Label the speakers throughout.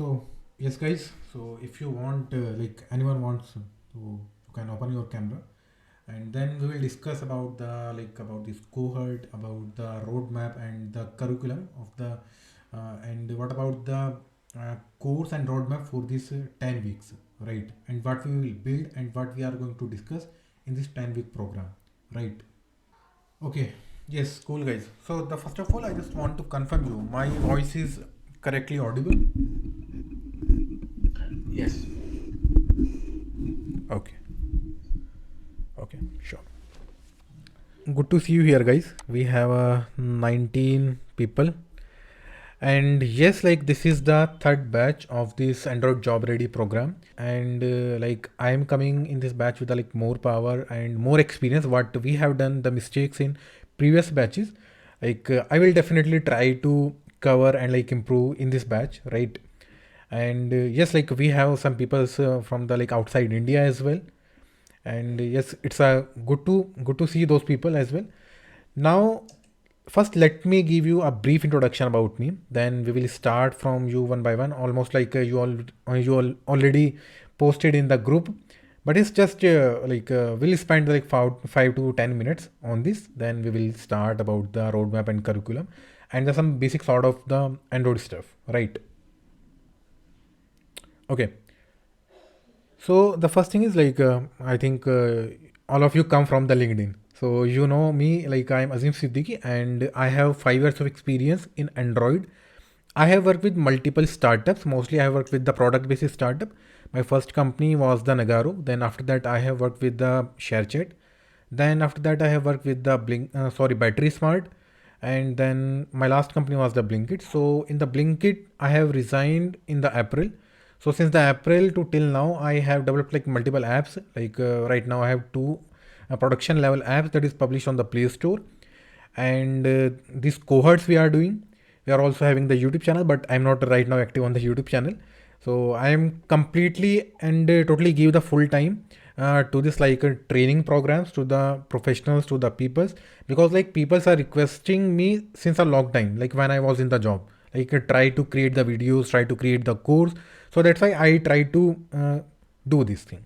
Speaker 1: So yes, guys. So if you want, like anyone wants to, you can open your camera, and then we will discuss about the about this cohort, about the roadmap and the curriculum of the, and what about the course and roadmap for this 10 weeks, right? And what we will build and what we are going to discuss in this 10-week program, right? Okay. Yes, cool guys. So the first of all, I just want to confirm you. My voice is correctly audible.
Speaker 2: Yes.
Speaker 1: Okay. Okay. Sure. Good to see you here, guys. We have 19 people, and yes, like this is the third batch of this Android Job Ready program, and like I am coming in this batch with like more power and more experience. What we have done, the mistakes in previous batches, I will definitely try to cover and like improve in this batch, right? And yes, like we have some people from the like outside India as well, and yes, it's a good to see those people as well. Now, first let me give you a brief introduction about me, then we will start from you one by one, almost like you all already posted in the group, but it's just we'll spend like 5 to 10 minutes on this, then we will start about the roadmap and curriculum and the some basic sort of the Android stuff, right? Okay. So the first thing is I think all of you come from the LinkedIn. So you know me, like I'm Azim Siddiqui, and I have 5 years of experience in Android. I have worked with multiple startups. Mostly, I have worked with the product-based startup. My first company was the Nagaro. Then after that, I have worked with the ShareChat. Then after that, I have worked with the Battery Smart, and then my last company was the Blinkit. So in the Blinkit, I have resigned in the April. So since the April to till now, I have developed like multiple apps. Right now, I have two production level apps that is published on the Play Store, and these cohorts we are doing. We are also having the YouTube channel, but I'm not right now active on the YouTube channel. So I am completely and totally give the full time to this training programs to the professionals, to the peoples, because like peoples are requesting me since a long time, like when I was in the job, try to create the videos, try to create the course. So that's why I try to do this thing.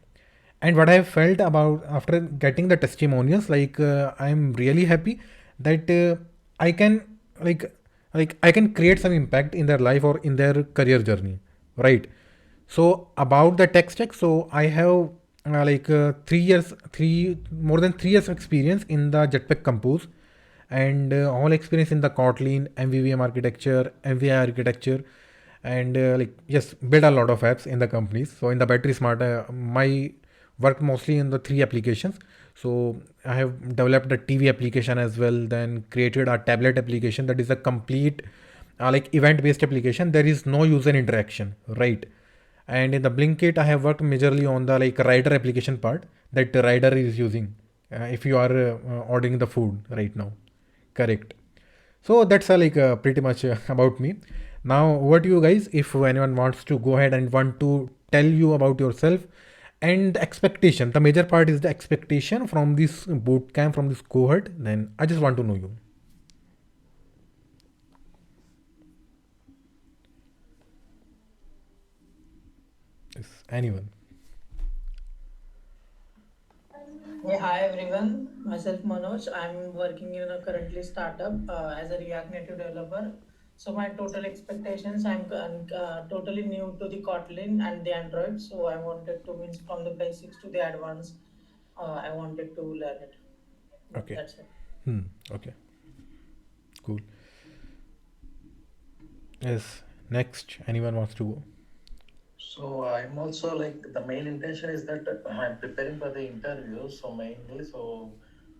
Speaker 1: And what I have felt about after getting the testimonials, I'm really happy that I can like I can create some impact in their life or in their career journey, right? So about the tech stack, so I have 3 years, three more than 3 years of experience in the Jetpack Compose, and all experience in the Kotlin, MVVM architecture, MVI architecture, and yes, build a lot of apps in the companies. So in the Battery Smart, my work mostly in the three applications. So I have developed a TV application as well, then created a tablet application that is a complete event based application. There is no user interaction, right? And in the Blinkit, I have worked majorly on the like rider application part that the rider is using if you are ordering the food right now. Correct. So that's pretty much about me. Now, over to you guys. If anyone wants to go ahead and want to tell you about yourself and the expectation, the major part is the expectation from this boot camp, from this cohort. Then I just want to know you. Yes, anyone.
Speaker 3: Hey, hi everyone. Myself Manoj. I'm working in a currently startup as a React Native developer. So my total expectations, I'm totally new to the Kotlin and the Android. So I wanted to means from the basics to the advanced. I wanted to learn it. Yeah,
Speaker 1: Okay.
Speaker 3: that's it.
Speaker 1: Hmm. Okay. Cool. Yes. Next, anyone wants to go?
Speaker 2: So I'm also like the main intention is that I'm preparing for the interview. So mainly, so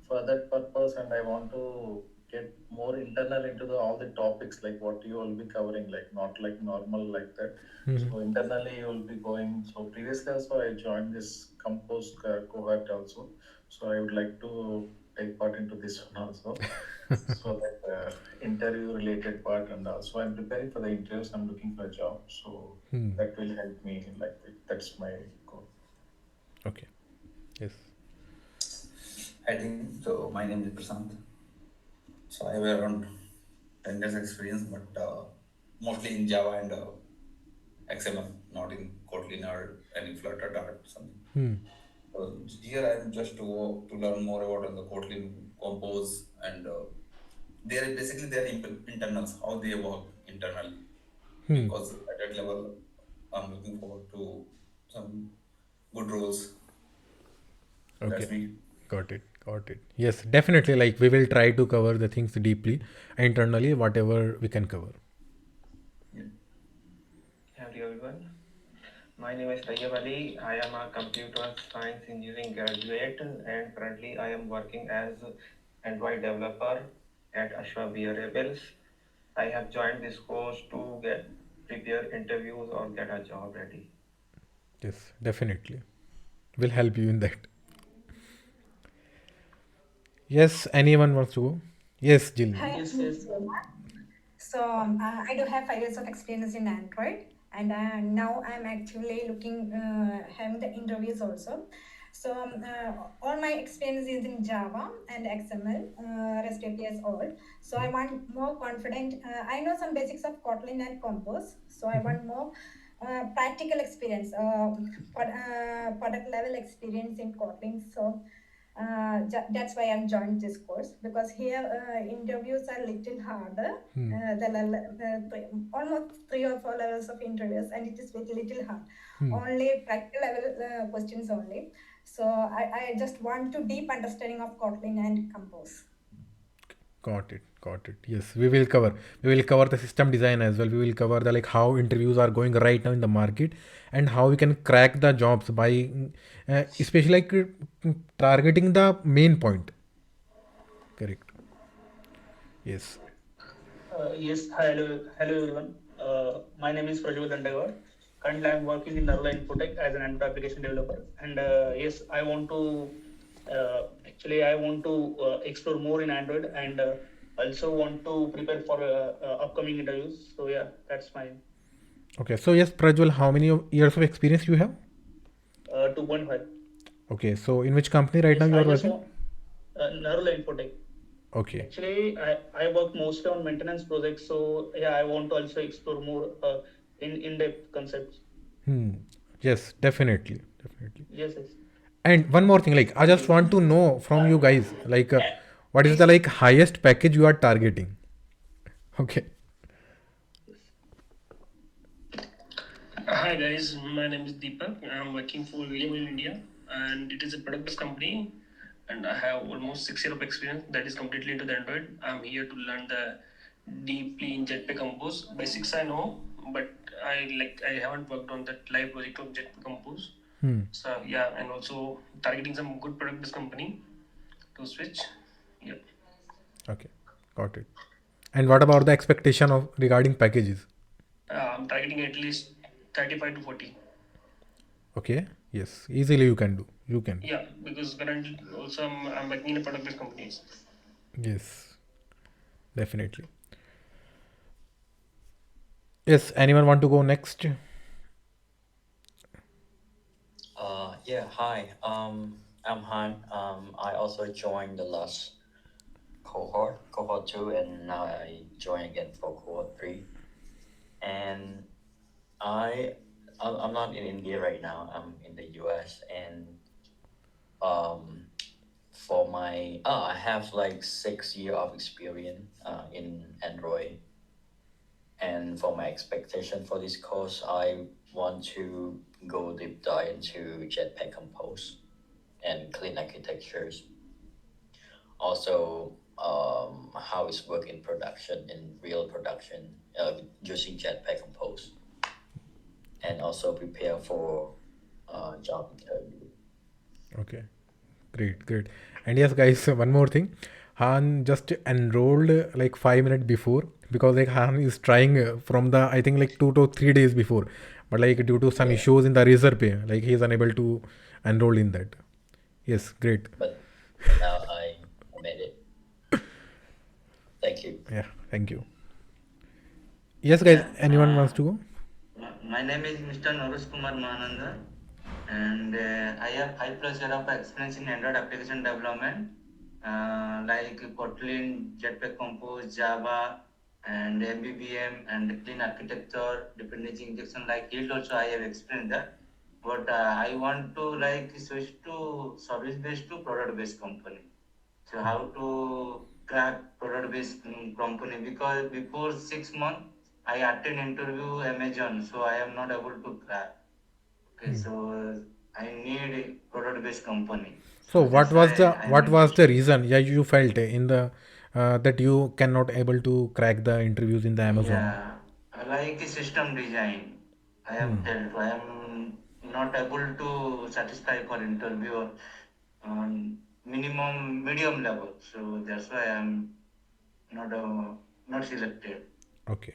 Speaker 2: for that purpose, and I want to get more internal into the all the topics like what you will be covering, like not like normal like that.
Speaker 1: Hmm.
Speaker 2: So internally, you will be going. So previously also I joined this compose cohort also. So I would like to take part into this one also. So that interview related part, and also I'm preparing for the interviews. I'm looking for a job. So
Speaker 1: Hmm.
Speaker 2: that will help me like that's my goal.
Speaker 1: Okay. Yes.
Speaker 4: I think so. My name is Prasant. So I have around 10 years experience, but mostly in Java and XML, not in Kotlin or any Flutter Dart something.
Speaker 1: Hmm.
Speaker 4: So here I'm just to learn more about the Kotlin compose and they're basically their internals, how they work internally.
Speaker 1: Hmm.
Speaker 4: Because at that level, I'm looking forward to some good roles.
Speaker 1: Okay.
Speaker 4: That's me.
Speaker 1: Got it. Got it. Yes, definitely. Like we will try to cover the things deeply internally, whatever we can cover.
Speaker 4: Yeah.
Speaker 5: Hello everyone. My name is Tayyab Ali. I am a computer science engineering graduate and currently I am working as Android developer at Ashwa Wearables. I have joined this course to get prepare interviews or get a job ready.
Speaker 1: Yes, definitely. We'll help you in that. Yes, anyone wants to go? Yes, Jill.
Speaker 6: Hi,
Speaker 5: Yes,
Speaker 6: I'm
Speaker 5: yes.
Speaker 6: Sona. I do have 5 years of experience in Android, and now I'm actually looking, having the interviews also. All my experience is in Java and XML, REST APIs, all. So I want more confident. I know some basics of Kotlin and Compose, so I want more practical experience, product level experience in Kotlin. That's why I'm joined this course, because here interviews are little harder.
Speaker 1: Hmm.
Speaker 6: Almost 3 or 4 levels of interviews, and it is very little hard.
Speaker 1: Hmm.
Speaker 6: Only practical level questions only. So I just want to deep understanding of Kotlin and Compose.
Speaker 1: Got it. Got it. Yes, we will cover. We will cover the system design as well. We will cover the like how interviews are going right now in the market and how we can crack the jobs by, especially like targeting the main point. Correct. Yes.
Speaker 5: Yes, hello everyone. My name is Prajwal Dandagad. Currently, I'm working in Narla Infotech as an Android application developer. And yes, I want to I want to explore more in Android and also want to prepare for upcoming interviews. So yeah, that's my
Speaker 1: Okay. So yes, Prajwal, how many years of experience you have?
Speaker 5: 2.5.
Speaker 1: Okay. So in which company right now
Speaker 5: Yes,
Speaker 1: you are
Speaker 5: I just
Speaker 1: working?
Speaker 5: want Narla Infotech.
Speaker 1: Okay.
Speaker 5: I work mostly on maintenance projects, so yeah, I want to also explore more in depth concepts.
Speaker 1: Hmm. Yes, definitely. Definitely.
Speaker 5: Yes, yes.
Speaker 1: And one more thing, like I just want to know from you guys, like what is the like highest package you are targeting? Okay.
Speaker 5: Yes.
Speaker 7: Hi guys, my name is Deepak. I'm working for William in India, and it is a product-based company. And I have almost 6 years of experience that is completely into the Android. I'm here to learn the deeply in Jetpack Compose. Basics I know, but I haven't worked on that live project of Jetpack Compose.
Speaker 1: Hmm.
Speaker 7: So yeah, and also targeting some good product-based company to switch. Yeah.
Speaker 1: Okay. Got it. And what about the expectation of regarding packages?
Speaker 7: I'm targeting at least 35 to 40.
Speaker 1: Okay. Yes. Easily you can do. You can.
Speaker 7: Yeah, because currently also I'm working in a product-based companies.
Speaker 1: Yes. Definitely. Yes. Anyone want to go next?
Speaker 8: Yeah, hi. I'm Han. I also joined the last cohort two, and now I join again for cohort three. And I, I'm not in India right now. I'm in the US, and um, for my, I have like 6 year of experience in Android. And for my expectation for this course, I want to go deep dive into Jetpack Compose and clean architectures. Also, how it's work in production, in real production, using Jetpack Compose, and also prepare for job interview.
Speaker 1: Okay. Great, great. And yes, guys, one more thing. Han just enrolled like 5 minutes before, because like Han is trying from the I think like 2 to 3 days before, but like due to some
Speaker 8: Yeah,
Speaker 1: issues in the reserve pay, like he is unable to enroll in that. Yes, great.
Speaker 8: but now I made it. Thank you.
Speaker 1: Yeah, thank you. Yes, guys,
Speaker 9: Yeah,
Speaker 1: anyone wants to go?
Speaker 9: my name is Mr. Naresh Kumar Mahananda, and I have 5 plus years of experience in Android application development, like Kotlin, Jetpack Compose, Java, and MBBM and clean architecture, dependency injection like it also I have explained that. But I want to like switch to service based to product based company. So how to crack product based company, because before 6 months I attend interview Amazon, so I am not able to crack. Okay, so I need a product based company.
Speaker 1: So
Speaker 9: So that's why I am
Speaker 1: what was the
Speaker 9: interested.
Speaker 1: reason? Yeah, you felt in the that you cannot able to crack the interviews in the Amazon.
Speaker 9: Yeah, I like system design. I am felt I am not able to satisfy for interview on minimum medium level. So that's why I am not selected.
Speaker 1: Okay.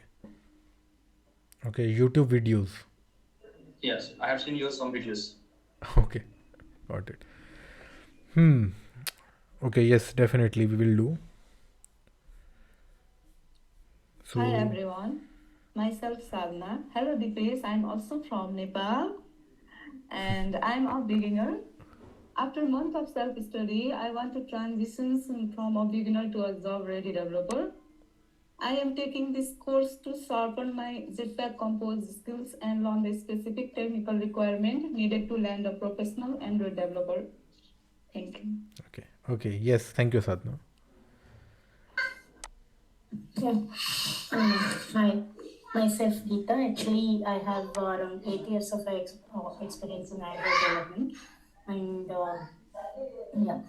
Speaker 1: Okay. YouTube videos.
Speaker 7: Yes, I have seen your some videos.
Speaker 1: Okay. Got it. Hmm. Okay. Yes. Definitely we will do.
Speaker 10: Hi
Speaker 1: So.
Speaker 10: everyone, myself Sadhna. Hello Dipesh, I'm also from Nepal and I'm a beginner. After a month of self-study, I want to transition from a beginner to a job-ready developer. I am taking this course to sharpen my Jetpack Compose skills and learn the specific technical requirement needed to land a professional Android developer. Thank you.
Speaker 1: Okay. Okay. Yes. Thank you, Sadhna.
Speaker 11: Yeah. Hi, myself Geeta. Actually, I have around 8 years of experience in Android development, and yeah,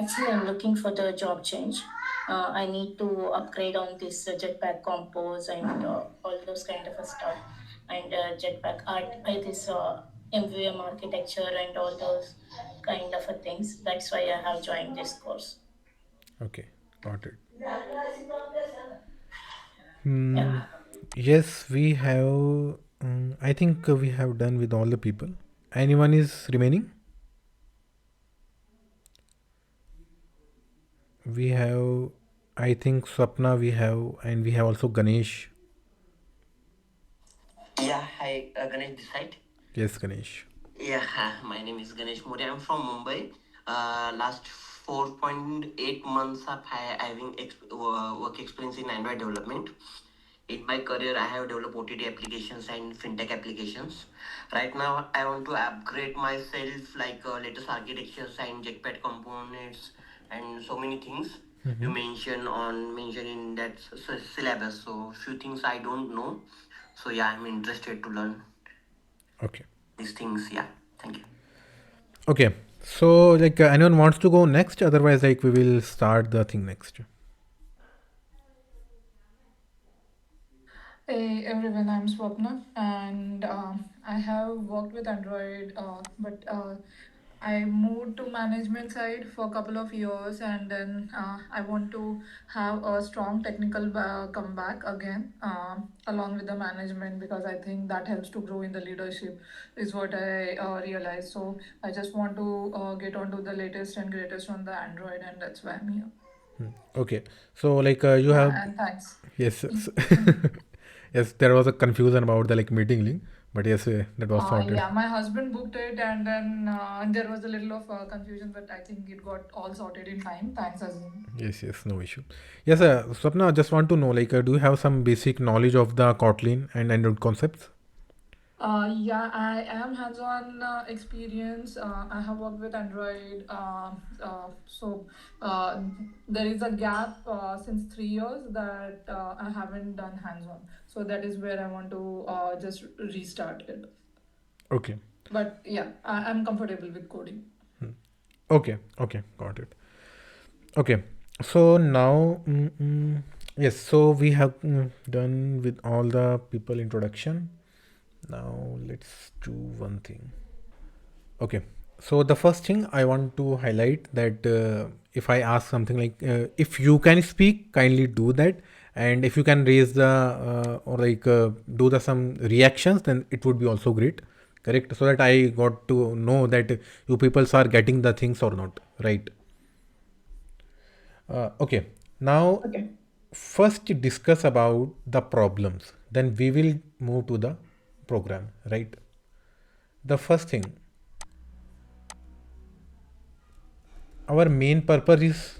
Speaker 11: actually, I'm looking for the job change. I need to upgrade on this Jetpack Compose and all those kind of a stuff, and Jetpack Art, this MVM architecture and all those kind of a things. That's why I have joined this course.
Speaker 1: Okay. Got it.
Speaker 11: Yeah.
Speaker 1: Hmm. Yes, we have. I think we have done with all the people. Anyone is remaining? We have. I think Swapna we have, and we have also Ganesh.
Speaker 12: Yeah, hi, Ganesh this side.
Speaker 1: Yes, Ganesh.
Speaker 12: Yeah, my name is Ganesh More. I'm from Mumbai. Last 4.8 months of having work experience in Android development. In my career, I have developed OTT applications and fintech applications. Right now, I want to upgrade myself like latest architectures and jetpack components and so many things you mention in that syllabus. So few things I don't know. So yeah, I'm interested to learn
Speaker 1: Okay.
Speaker 12: these things. Yeah, thank you.
Speaker 1: Okay. So, like, anyone wants to go next? Otherwise, like, we will start the thing next.
Speaker 13: Hey everyone, I'm Swapna, and I have worked with Android, but I moved to management side for a couple of years, and then I want to have a strong technical comeback again, along with the management, because I think that helps to grow in the leadership, is what I realized. So I just want to get onto the latest and greatest on the Android, and that's why I'm here.
Speaker 1: Okay. So, like, you
Speaker 13: Yeah,
Speaker 1: have.
Speaker 13: and thanks.
Speaker 1: Yes. Yes, there was a confusion about the like meeting link, but yes, that was sorted.
Speaker 13: Yeah, my husband booked it, and then there was a little of confusion, but I think it got all sorted in time. Thanks, Azim.
Speaker 1: Yes, yes, no issue. Yes, Swapna, just want to know, like, do you have some basic knowledge of the Kotlin and Android concepts?
Speaker 13: Yeah, I am hands-on experience. I have worked with Android. So there is a gap since 3 years that I haven't done hands-on. So that is where I want to just restart it.
Speaker 1: Okay.
Speaker 13: But yeah, I'm comfortable with coding.
Speaker 1: Okay. Okay. Got it. Okay. So now, yes. So we have done with all the people introduction. Now let's do one thing. Okay. So the first thing I want to highlight that if I ask something like if you can speak, kindly do that, and if you can raise the or like do the some reactions, then it would be also great. Correct. So that I got to know that you people are getting the things or not. Right. Okay. Now,
Speaker 13: Okay.
Speaker 1: first discuss about the problems. Then we will move to the program. Right. The first thing, our main purpose is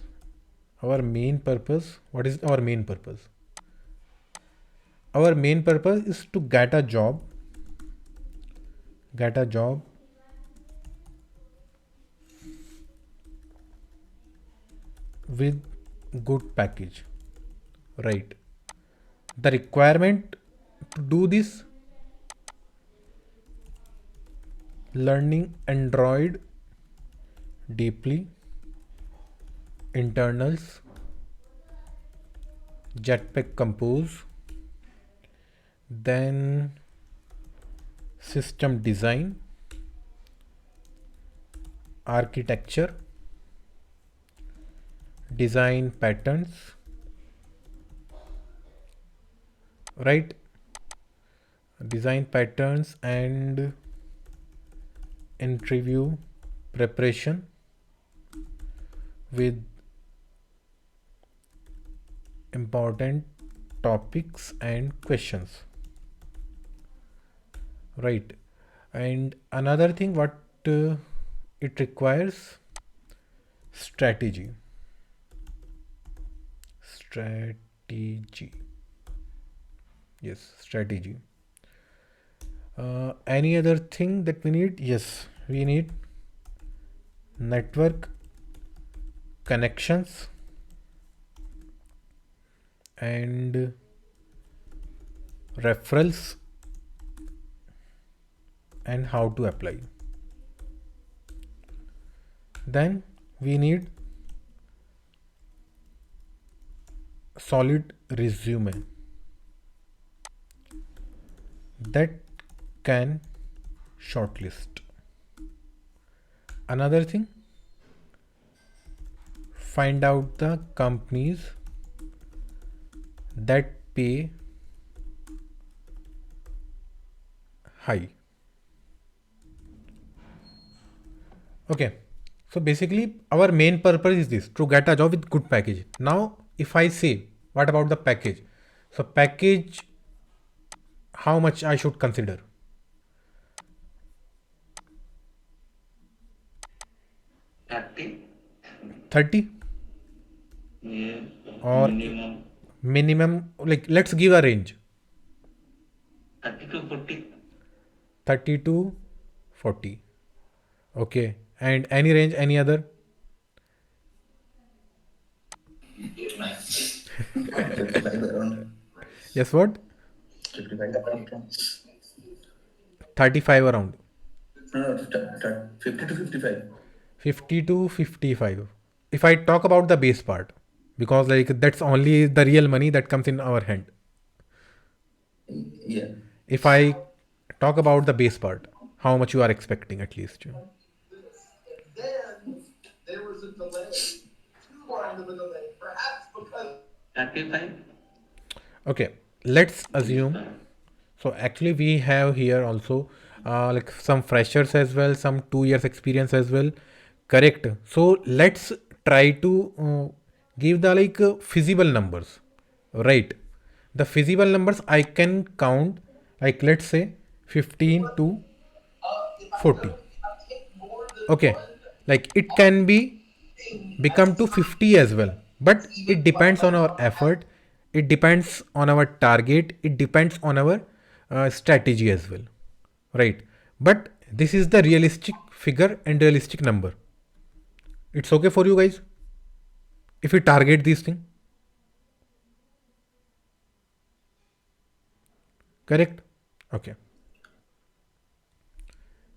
Speaker 1: our main purpose. What is our main purpose? our main purpose is to get a job with good package, right? The requirement to do this: learning Android deeply, internals, Jetpack Compose, then system design, architecture, design patterns, right? Design patterns and interview preparation with important topics and questions, right? And another thing what it requires: strategy. Strategy. Yes, strategy. Any other thing that we need? Yes, we need network connections and referrals and how to apply. Then we need solid resume that can shortlist. Another thing, find out the companies that pay high. Okay, so basically our main purpose is this: to get a job with good package. Now if I say what about the package, so package, how much I should consider?
Speaker 9: 30.
Speaker 1: 30
Speaker 9: Yeah,
Speaker 1: or
Speaker 9: minimum
Speaker 1: minimum, like let's give a range:
Speaker 9: 30 to 40.
Speaker 1: 30 to 40. Okay, and any range, any other?
Speaker 4: 55 around.
Speaker 1: Yes, what?
Speaker 4: 55 around.
Speaker 1: 35 around.
Speaker 4: No, no, 50 to 55.
Speaker 1: 50 to 55. If I talk about the base part, because like that's only the real money that comes in our hand.
Speaker 4: Yeah.
Speaker 1: If I talk about the base part, how much you are expecting at least?
Speaker 9: There was a delay. Too long of a delay, perhaps because 35.
Speaker 1: Okay, let's assume.
Speaker 9: 35.
Speaker 1: So actually we have here also like some freshers as well, some 2 years experience as well. Correct. So let's try to give the like feasible numbers, right? The feasible numbers I can count, like let's say 15 to 40. Okay, like it can be become to 50 as well, but it depends on our effort, it depends on our target, it depends on our strategy as well, right? But this is the realistic figure and realistic number. It's okay for you guys if we target these things? Correct? Okay.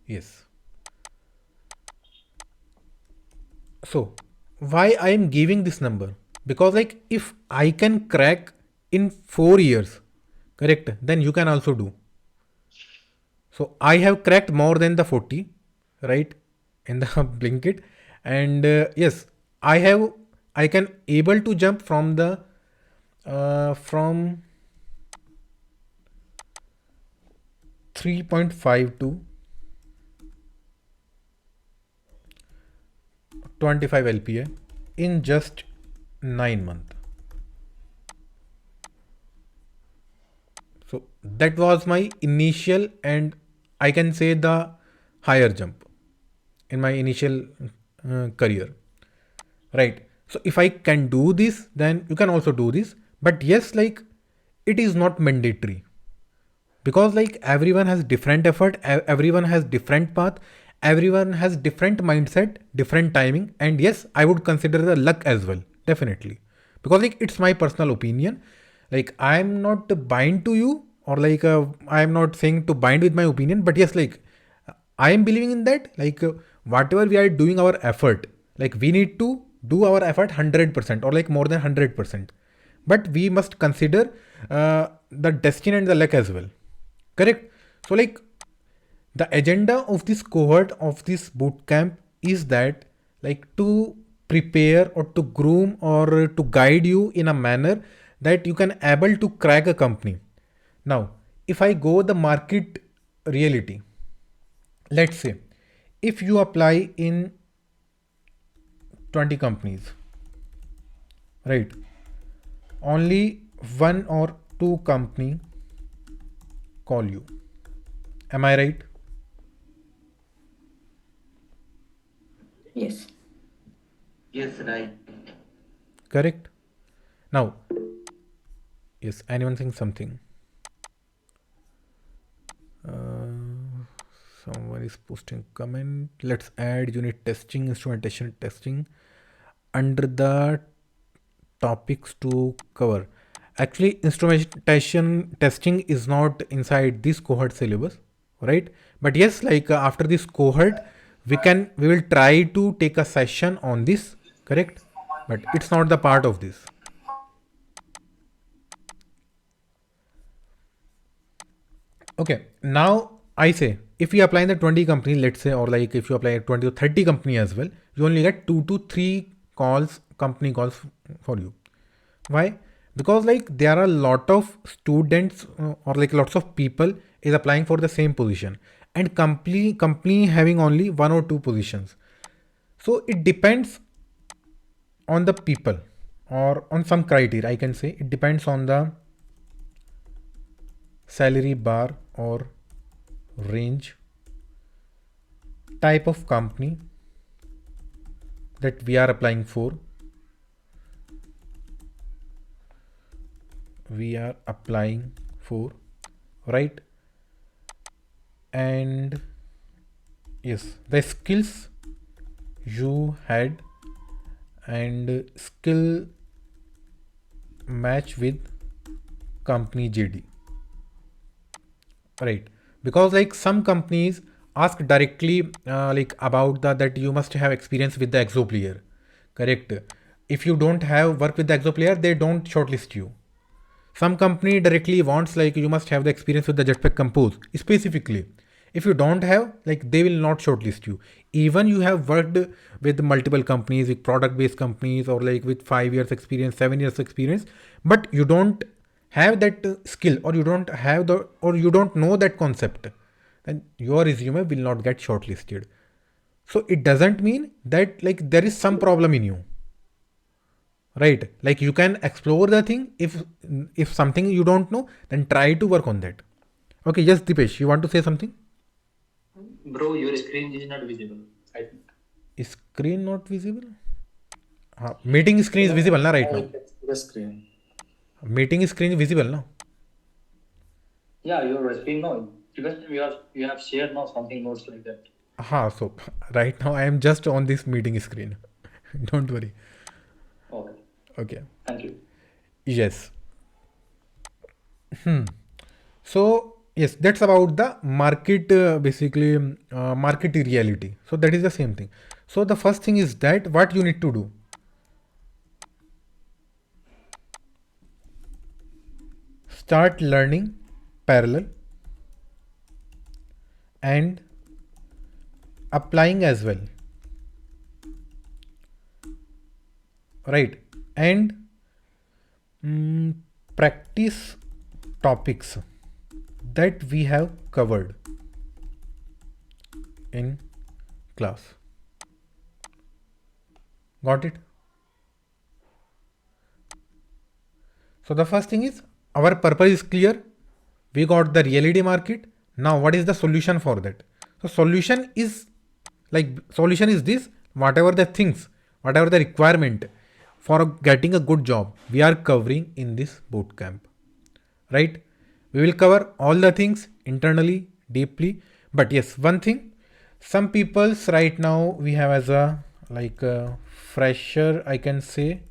Speaker 1: Yes. So why I am giving this number? Because like if I can crack in 4 years, correct, then you can also do. So I have cracked more than the 40, right, in the Blinkit, and yes, I can able to jump from the from 3.5 to 25 LPA in just 9 months. So that was my initial, and I can say the higher jump in my initial career, right? So if I can do this, then you can also do this. But yes, like it is not mandatory, because like everyone has different effort, everyone has different path, everyone has different mindset, different timing, and yes, I would consider the luck as well, definitely, because like it's my personal opinion. Like I'm not bind to you, or like I'm not saying to bind with my opinion, but yes, like I am believing in that, like whatever we are doing our effort, like we need to do our effort 100% or like more than 100%, but we must consider the destiny and the luck as well. Correct. So like the agenda of this cohort of this boot camp is that, like, to prepare or to groom or to guide you in a manner that you can able to crack a company. Now, if I go the market reality, let's say if you apply in 20 companies, right, only one or two company call you. Am I right?
Speaker 11: Yes.
Speaker 9: Yes, right.
Speaker 1: Correct. Now, yes, anyone saying something? Uh, Someone is posting comment. Let's add unit testing, instrumentation testing under the topics to cover. Actually, instrumentation testing is not inside this cohort syllabus, right? But yes, like after this cohort, we will try to take a session on this, correct? But it's not the part of this. Okay, now I say if you apply in the 20 company, let's say, or like if you apply at 20 or 30 company as well, you only get 2 to 3 calls, company calls for you. Why? Because like there are a lot of students or like lots of people is applying for the same position, and company having only 1 or 2 positions. So it depends on the people or on some criteria. I can say it depends on the salary bar or range, type of company that we are applying for. We are applying for, right? And yes, the skills you had and skill match with company JD, right? Because like some companies ask directly like about the that you must have experience with the exo player, correct? If you don't have work with the exo player, they don't shortlist you. Some company directly wants like you must have the experience with the jetpack compose specifically. If you don't have, like they will not shortlist you. Even you have worked with multiple companies, with product based companies, or like with 5 years experience, 7 years experience, but you don't have that skill, or you don't have the, or you don't know that concept, then your resume will not get shortlisted. So it doesn't mean that like there is some problem in you, right? Like you can explore the thing. If something you don't know, then try to work on that. Okay, yes, Dipesh, you want to say something?
Speaker 5: Bro, your screen is not visible, I think.
Speaker 1: Screen not visible? Meeting screen is visible na right now?
Speaker 2: The screen.
Speaker 1: Meeting screen is visible now.
Speaker 5: Yeah, your screen, no. Because you have shared no something notes like that.
Speaker 1: So right now I am just on this meeting screen. Don't worry.
Speaker 5: Okay.
Speaker 1: Okay.
Speaker 5: Thank you.
Speaker 1: Yes. So yes, that's about the market, basically market reality. So that is the same thing. So the first thing is that what you need to do, start learning parallel and applying as well, right? And mm, practice topics that we have covered in class. Got it? So the first thing is our purpose is clear. We got the reality market. Now what is the solution for that? So solution is this: whatever the things, whatever the requirement for getting a good job, we are covering in this boot camp. right? We will cover all the things internally, deeply. But yes, one thing, some people's right now we have as a like a fresher, I can say,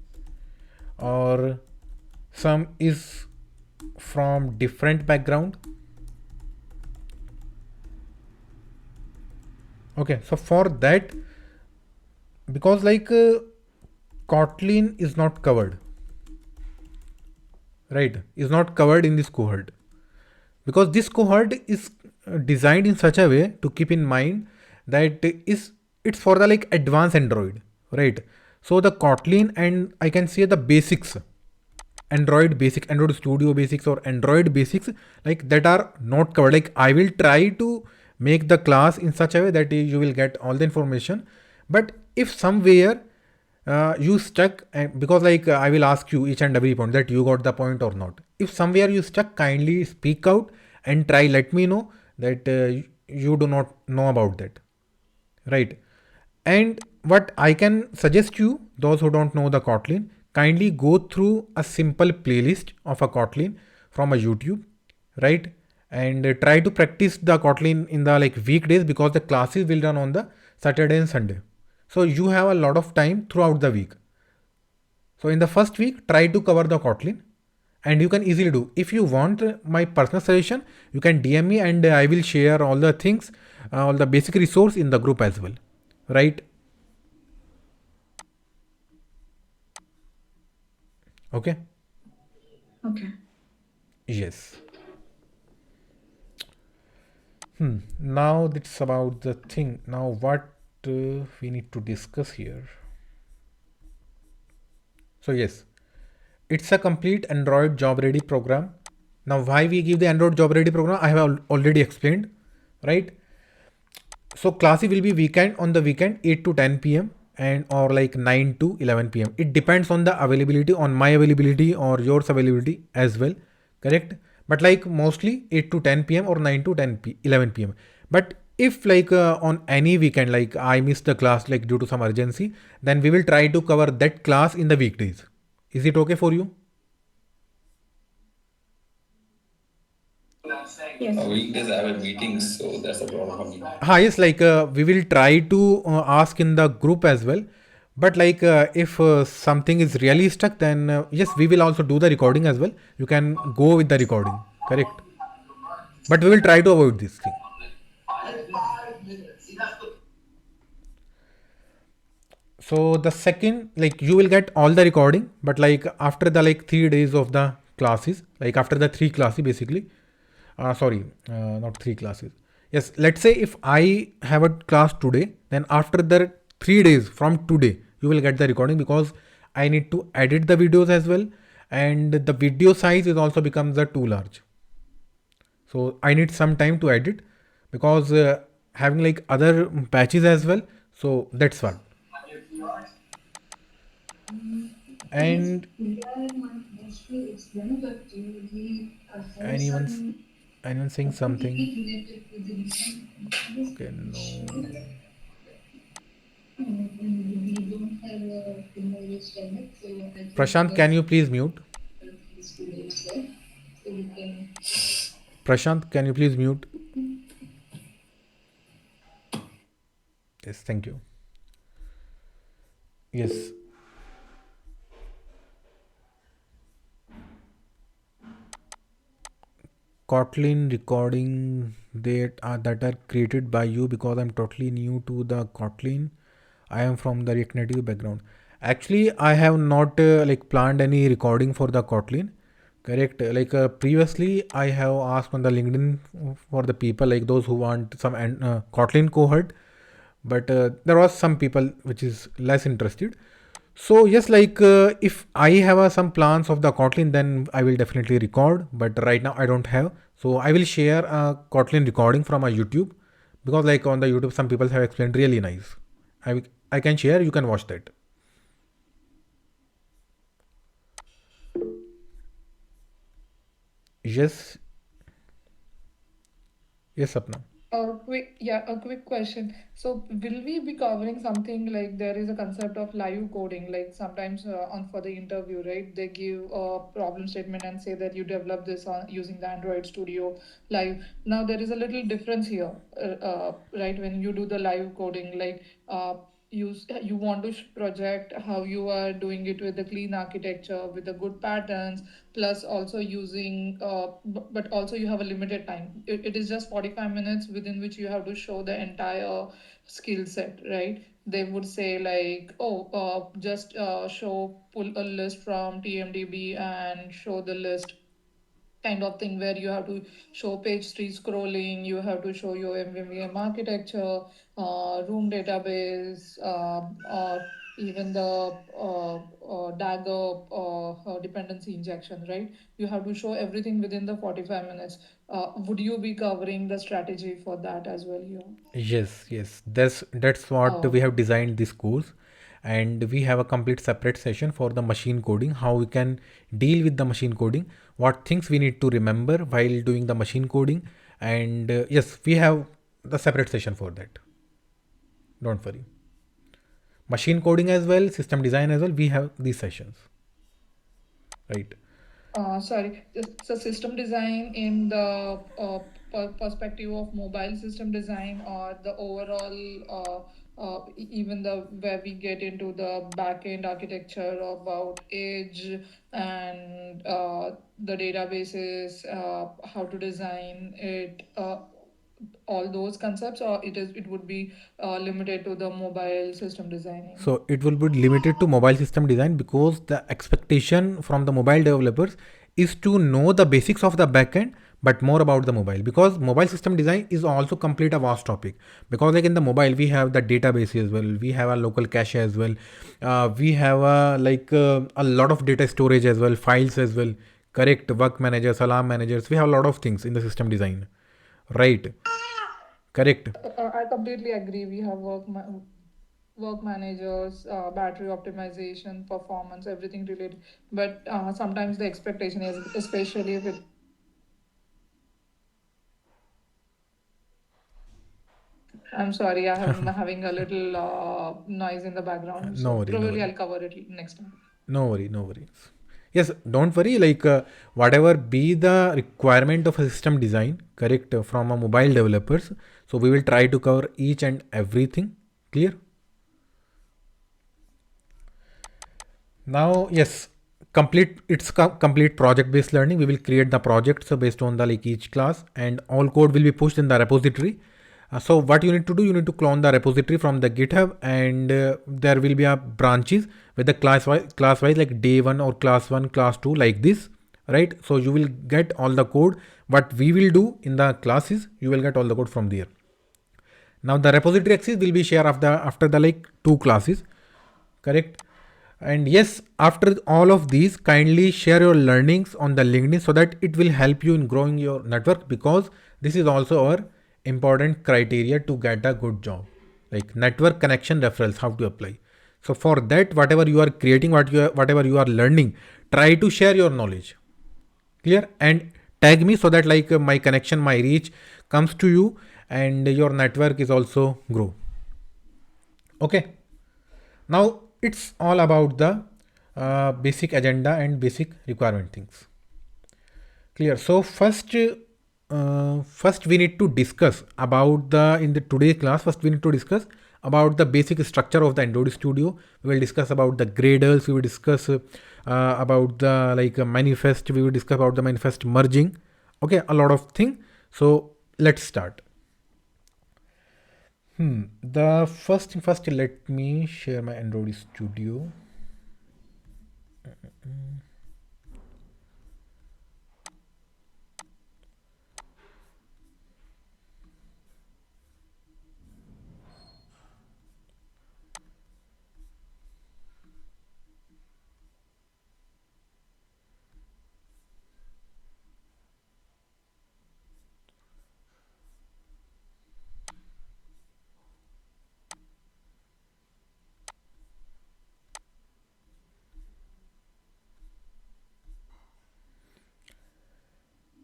Speaker 1: or some is from different background. Okay, so for that, because Kotlin is not covered, right? Is not covered in this cohort, because this cohort is designed in such a way to keep in mind that is it's for the like advanced Android, right? So the Kotlin and I can say the basics, Android basic, Android Studio basics or Android basics, like that are not covered. Like I will try to make the class in such a way that you will get all the information. But if somewhere you stuck, because I will ask you each and every point that you got the point or not. If somewhere you stuck, kindly speak out and try let me know that you do not know about that, right? And what I can suggest you, those who don't know the Kotlin, kindly go through a simple playlist of a Kotlin from a YouTube, right? And try to practice the Kotlin in the like weekdays, because the classes will run on the Saturday and Sunday. So you have a lot of time throughout the week. So in the first week, try to cover the Kotlin, and you can easily do. If you want my personal suggestion, you can DM me, and I will share all the things, all the basic resource in the group as well, right? Okay.
Speaker 13: Okay.
Speaker 1: Yes. Now that's about the thing. Now what we need to discuss here. So yes, it's a complete Android job ready program. Now why we give the Android job ready program, I have already explained, right? So classy will be weekend, on the weekend 8 to 10 p.m. and or like 9 to 11 p.m. It depends on the availability, on my availability or yours availability as well, correct? But like mostly 8 to 10 p.m. or 9 to 11 p.m. But if on any weekend like I miss the class like due to some urgency, then we will try to cover that class in the weekdays. Is it okay for you?
Speaker 13: Yes.
Speaker 4: Weekdays I have meetings, so that's a problem for me.
Speaker 1: Yes, we will try to ask in the group as well. But if something is really stuck, then yes, we will also do the recording as well. You can go with the recording, correct? But we will try to avoid this thing. So the second, like you will get all the recording, but like after the like 3 days of the classes, like after the three classes basically, sorry, not three classes. Yes, let's say if I have a class today, then after the 3 days from today, you will get the recording, because I need to edit the videos as well, and the video size is also becomes too large. So I need some time to edit, because having like other patches as well. So that's what. And anyone's anyone saying something? Okay, no. Prashant, can you please mute? Prashant, can you please mute? Yes, thank you. Yes, Kotlin recording that are created by you, because I'm totally new to the Kotlin. I am from the React Native background. Actually, I have not like planned any recording for the Kotlin. Correct. Previously, I have asked on the LinkedIn for the people like those who want some Kotlin cohort, but there was some people which is less interested. So yes, if I have some plans of the Kotlin, then I will definitely record. But right now I don't have. So I will share a Kotlin recording from my YouTube, because like on the YouTube some people have explained really nice. I can share. You can watch that. Yes, yes, Sapna.
Speaker 13: A quick question. So, will we be covering something like there is a concept of live coding? Like sometimes on for the interview, right? They give a problem statement and say that you develop this on using the Android Studio live. Now there is a little difference here, right? When you do the live coding, like you want to project how you are doing it with the clean architecture with the good patterns, plus also using but also you have a limited time. It is just 45 minutes within which you have to show the entire skill set, right? They would say like, oh, just show pull a list from tmdb and show the list, kind of thing, where you have to show page tree scrolling, you have to show your MVVM architecture, room database, or even the Dagger dependency injection, right? You have to show everything within the 45 minutes. Would you be covering the strategy for that as well here?
Speaker 1: Yes, yes. That's what we
Speaker 13: Oh,
Speaker 1: have designed this course, and we have a complete separate session for the machine coding, how we can deal with the machine coding, what things we need to remember while doing the machine coding, and yes, we have the separate session for that. Don't worry. Machine coding as well, system design as well. We have these sessions, right?
Speaker 13: sorry, so system design in the perspective of mobile system design, or the overall, even the where we get into the back-end architecture about edge and the databases, how to design it, all those concepts, or it would be limited to the mobile system designing.
Speaker 1: So it will be limited to mobile system design because the expectation from the mobile developers is to know the basics of the backend, but more about the mobile, because mobile system design is also complete a vast topic. Because like in the mobile we have the database as well, we have a local cache as well, we have a lot of data storage as well, files as well, correct, work managers, alarm managers, we have a lot of things in the system design, right? Correct.
Speaker 13: I completely agree. We have work managers, battery optimization, performance, everything related. But sometimes the expectation is, especially with, I'm sorry, I'm having a little noise in the background.
Speaker 1: No
Speaker 13: So
Speaker 1: worry, no
Speaker 13: probably
Speaker 1: worry.
Speaker 13: I'll cover it next time.
Speaker 1: No worry, no worries. Yes, don't worry. Whatever be the requirement of a system design, correct, from a mobile developers. So we will try to cover each and everything. Clear? Now, yes, complete. It's complete project based learning. We will create the projects based on the like each class, and all code will be pushed in the repository. So what you need to do, you need to clone the repository from the GitHub, and there will be a branches with the class wise like day one or class one, class two, like this, right? So you will get all the code. What we will do in the classes, you will get all the code from there. Now the repository access will be shared after the like two classes, correct? And yes, after all of these, kindly share your learnings on the LinkedIn so that it will help you in growing your network, because this is also our important criteria to get a good job, like network connection referrals, how to apply. So for that, whatever you are creating, whatever you are learning, try to share your knowledge, clear, and tag me so that my connection, my reach comes to you, and your network is also grow. Okay. Now it's all about the basic agenda and basic requirement things. Clear. So first we need to discuss about the in the today's class. First we need to discuss about the basic structure of the Android Studio. We will discuss about the gradles. We will discuss about the manifest. We will discuss about the manifest merging. Okay, a lot of thing. So let's start. The first thing first, let me share my Android Studio.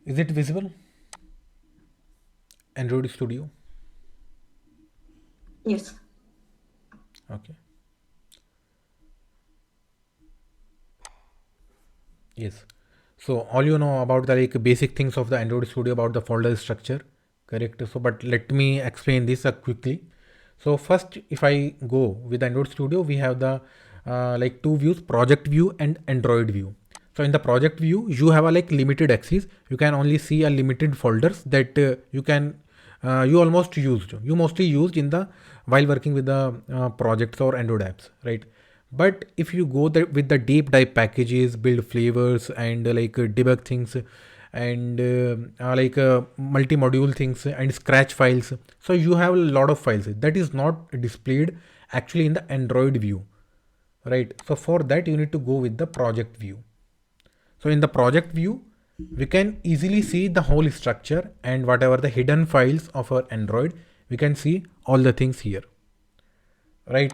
Speaker 1: Is it visible? Android Studio.
Speaker 11: Yes.
Speaker 1: Okay. Yes. So all you know about the like basic things of the Android Studio about the folder structure, correct? So but let me explain this quickly. So first, if I go with Android Studio, we have the like two views: project view and Android view. So in the project view, you have a like limited access. You can only see a limited folders that you almost used. You mostly used in the while working with the projects or Android apps, right? But if you go there with the deep dive packages, build flavors and debug things and multi-module things and scratch files, so you have a lot of files that is not displayed actually in the Android view, right? So for that you need to go with the project view. So in the project view, we can easily see the whole structure and whatever the hidden files of our Android, we can see all the things here, right?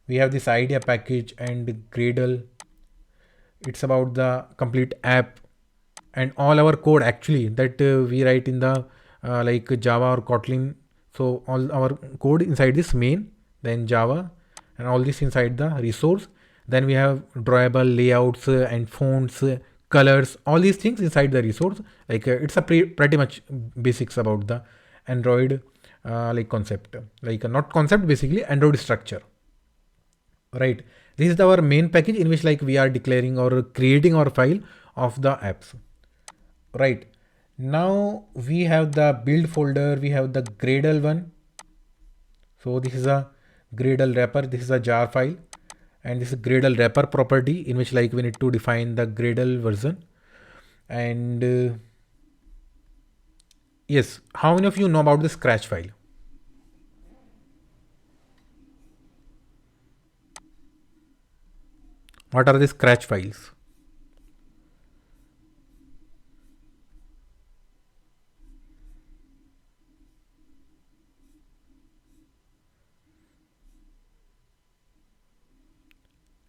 Speaker 1: We have this idea package and Gradle. It's about the complete app and all our code actually that we write in the Java or Kotlin. So all our code inside this main, then Java, and all this inside the resource. Then we have drawable layouts and fonts, colors, all these things inside the resource. It's a pretty much basics about the Android concept, not concept, basically Android structure, right? This is our main package in which we are declaring or creating our file of the apps, right? Now we have the build folder, we have the Gradle one. So this is a Gradle wrapper, this is a jar file, and this is Gradle wrapper property in which we need to define the Gradle version. And yes, how many of you know about the scratch file? What are the scratch files?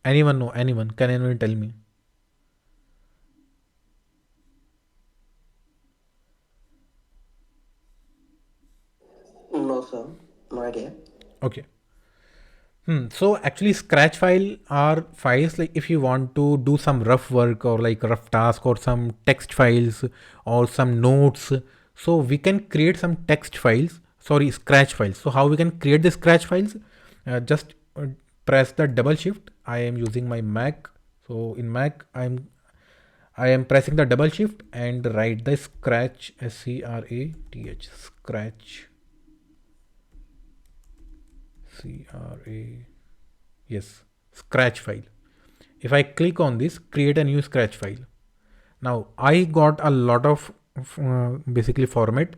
Speaker 1: Anyone know? Anyone? Can anyone tell me?
Speaker 12: No, sir. No idea.
Speaker 1: Okay. So actually scratch file are files like if you want to do some rough work or rough task or some text files or some notes. So we can create some text files, sorry, scratch files. So how we can create the scratch files? Just press the double shift. I am using my Mac. So in Mac, I am pressing the double shift and write the scratch, scratch, scratch, cra, yes, scratch file. If I click on this, create a new scratch file. Now I got a lot of basically format,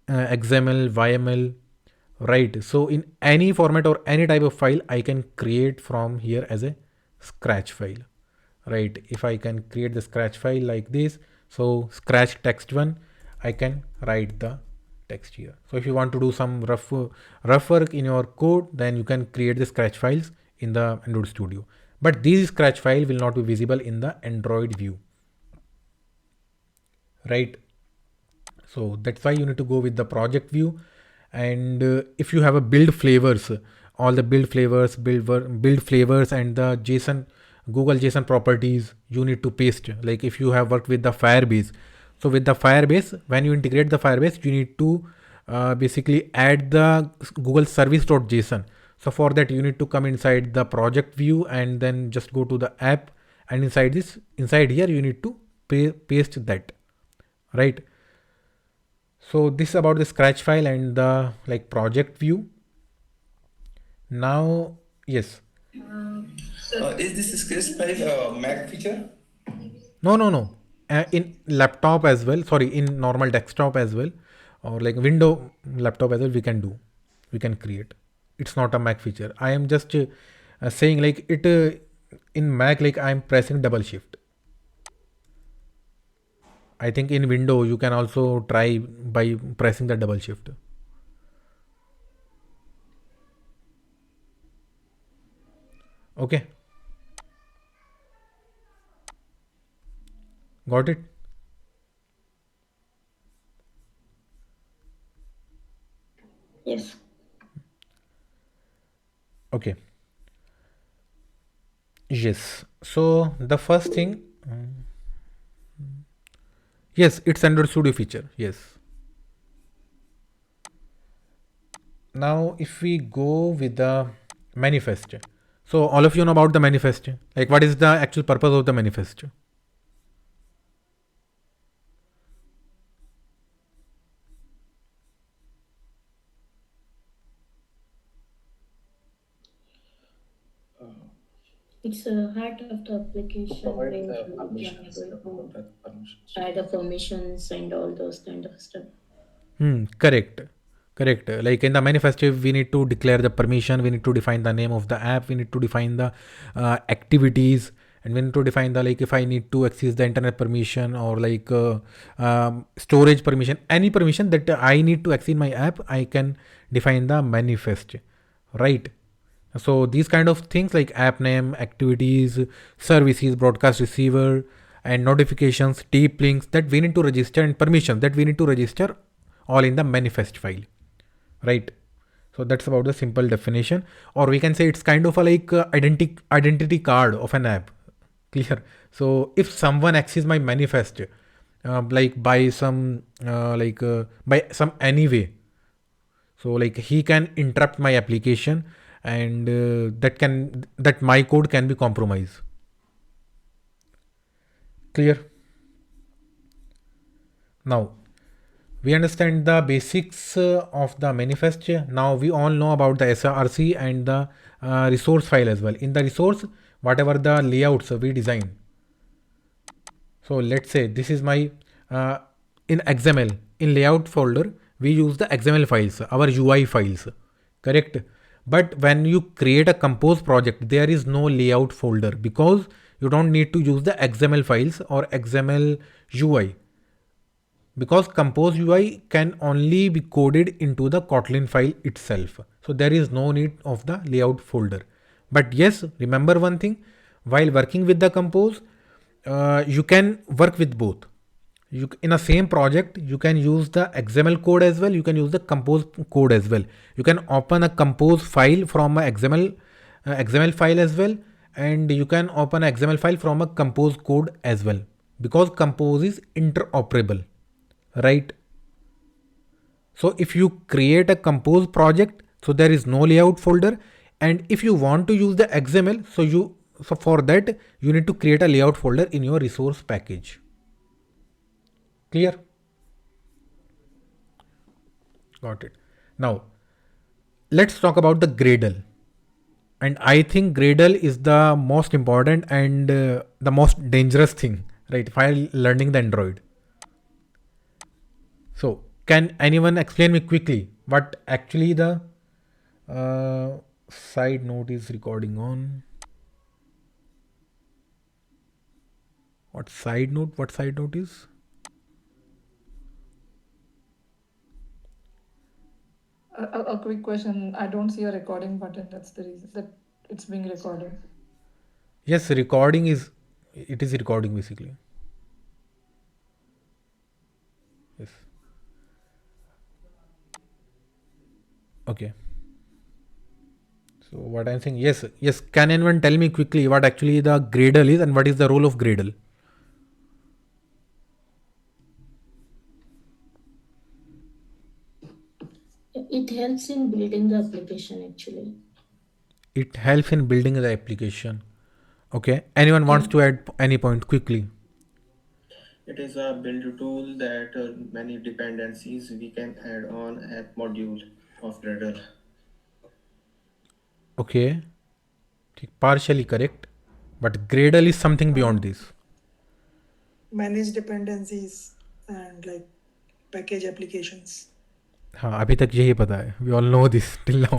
Speaker 1: XML, YML, right? So in any format or any type of file, I can create from here as a scratch file, right? If I can create the scratch file like this, so scratch text one, I can write the text here. So if you want to do some rough work in your code, then you can create the scratch files in the Android Studio. But these scratch file will not be visible in the Android view, right? So that's why you need to go with the project view. And if you have a build flavors, all the build flavors, build flavors and the JSON, Google JSON properties, you need to paste. Like if you have worked with the Firebase, so with the Firebase, when you integrate the Firebase, you need to basically add the Google service.json. So for that, you need to come inside the project view and then just go to the app, and inside here, you need to paste that, right? So this is about the scratch file and the project view. Now, yes.
Speaker 4: Is this scratch file a Mac feature?
Speaker 1: No, no, no. In laptop as well. Sorry, in normal desktop as well, or like Window laptop as well. We can create. It's not a Mac feature. I am just saying like it in Mac. Like I am pressing double shift. I think in Window you can also try by pressing the double shift. Okay, got it.
Speaker 11: Yes.
Speaker 1: Okay. Yes. So the first thing, yes, it's under sudo feature. Yes. Now, if we go with the manifest, so all of you know about the manifest. Like, what is the actual purpose of the manifest?
Speaker 11: It's a heart of the application
Speaker 2: Provide
Speaker 11: where
Speaker 2: the
Speaker 11: you can
Speaker 2: permissions,
Speaker 11: able to
Speaker 2: the permissions.
Speaker 11: add the permissions and all those kind of stuff.
Speaker 1: Correct. Correct. Like in the manifesto, we need to declare the permission, we need to define the name of the app, we need to define the activities, and we need to define the like if I need to access the internet permission or like storage permission, any permission that I need to access my app, I can define the manifest, right? So these kind of things like app name, activities, services, broadcast receiver, and notifications, deep links that we need to register, and permissions that we need to register, all in the manifest file, right? So that's about the simple definition, or we can say it's kind of a like identity card of an app. Clear? So if someone accesses my manifest, like by some by some any way, so like he can interrupt my application, and that my code can be compromised. Clear? Now we understand the basics of the manifest. Now we all know about the src and the resource file as well. In the resource, whatever the layouts we design, so let's say this is my uh, in XML, in layout folder we use the XML files, our UI files, correct? But when you create a compose project, there is no layout folder because you don't need to use the XML files or XML UI, because compose UI can only be coded into the Kotlin file itself. So there is no need of the layout folder. But yes, remember one thing, while working with the compose, you can work with both. You, in a same project, you can use the XML code as well, you can use the compose code as well. You can open a compose file from a XML file as well, and you can open a XML file from a compose code as well, because compose is interoperable, right? So if you create a compose project, so there is no layout folder, and if you want to use the XML, so for that you need to create a layout folder in your resource package. Clear? Got it. Now let's talk about the Gradle, and I think Gradle is the most important and the most dangerous thing, right, while learning the Android. So can anyone explain me quickly what actually the uh, side note is recording on? What side note? What side note is?
Speaker 13: A quick question. I don't see a recording button. That's the reason that it's being recorded.
Speaker 1: Yes, recording is. It is recording basically. Yes. Okay. So what I'm saying, yes, yes. Can anyone tell me quickly what actually the Gradle is and what is the role of Gradle?
Speaker 11: It helps in building the application actually.
Speaker 1: It helps in building the application. Okay. Anyone wants
Speaker 11: Yeah.
Speaker 1: to add any point quickly?
Speaker 14: It is a build tool that many dependencies we can add on app module of Gradle.
Speaker 1: Okay. Partially correct, but Gradle is something beyond
Speaker 15: um,
Speaker 1: this.
Speaker 15: manage dependencies and like package applications.
Speaker 1: हाँ अभी तक यही पता है. We all know this till now.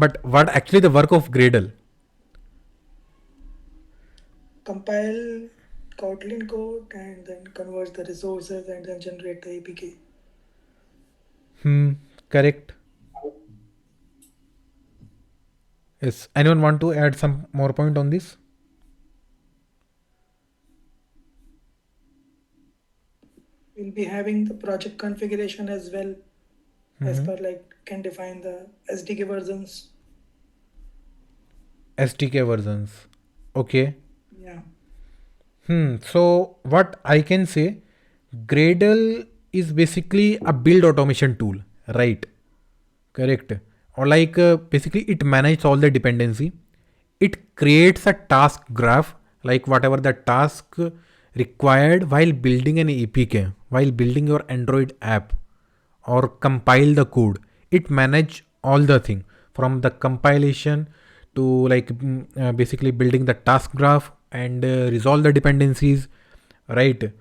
Speaker 1: But what actually the work of Gradle?
Speaker 15: Compile Kotlin code and then convert the resources and then generate the APK.
Speaker 1: Correct. Yes. Anyone want to add some more point on this?
Speaker 15: We'll be having the project configuration as well as
Speaker 1: Mm-hmm.
Speaker 15: per like can define the SDK versions.
Speaker 1: SDK versions. Okay.
Speaker 15: Yeah.
Speaker 1: So what I can say, Gradle is basically a build automation tool, right? Correct. Or like basically it manages all the dependency. It creates a task graph, like whatever the task required while building an APK, while building your Android app or compile the code. It manage all the thing from the compilation to like basically building the task graph and resolve the dependencies, right?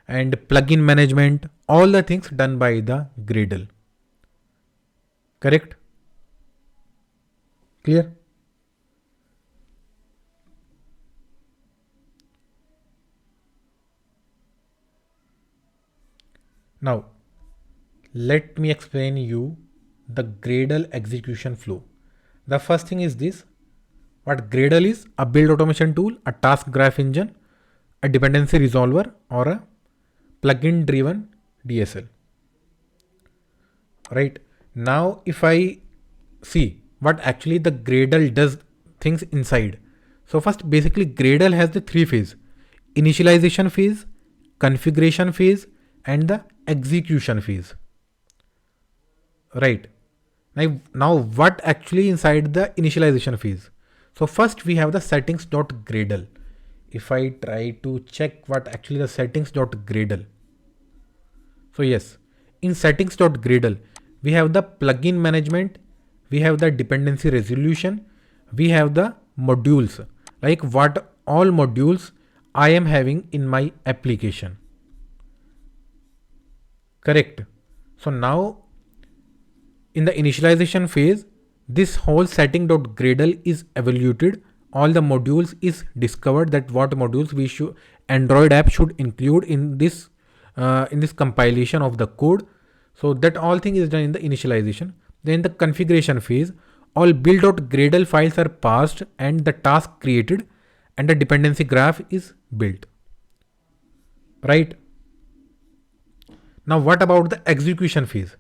Speaker 1: And plugin management, all the things done by the Gradle. Correct? Clear? Now, let me explain you the Gradle execution flow. The first thing is this: what Gradle is a build automation tool, a task graph engine, a dependency resolver, or a plugin driven DSL. Right now, if I see what actually the Gradle does things inside. So, first, basically, Gradle has the three phase: initialization phase, configuration phase, and the execution phase. Right. Now what actually inside the initialization phase? So first we have the settings.gradle. If I try to check what actually the settings.gradle. So yes, in settings.gradle, we have the plugin management, we have the dependency resolution, we have the modules, like what all modules I am having in my application. Correct. So now in the initialization phase, this whole setting.gradle is evaluated. All the modules is discovered that what modules we should Android app should include in this compilation of the code. So that all thing is done in the initialization. Then the configuration phase, all build.gradle files are passed and the task created and the dependency graph is built. Right. Now what about the execution phase?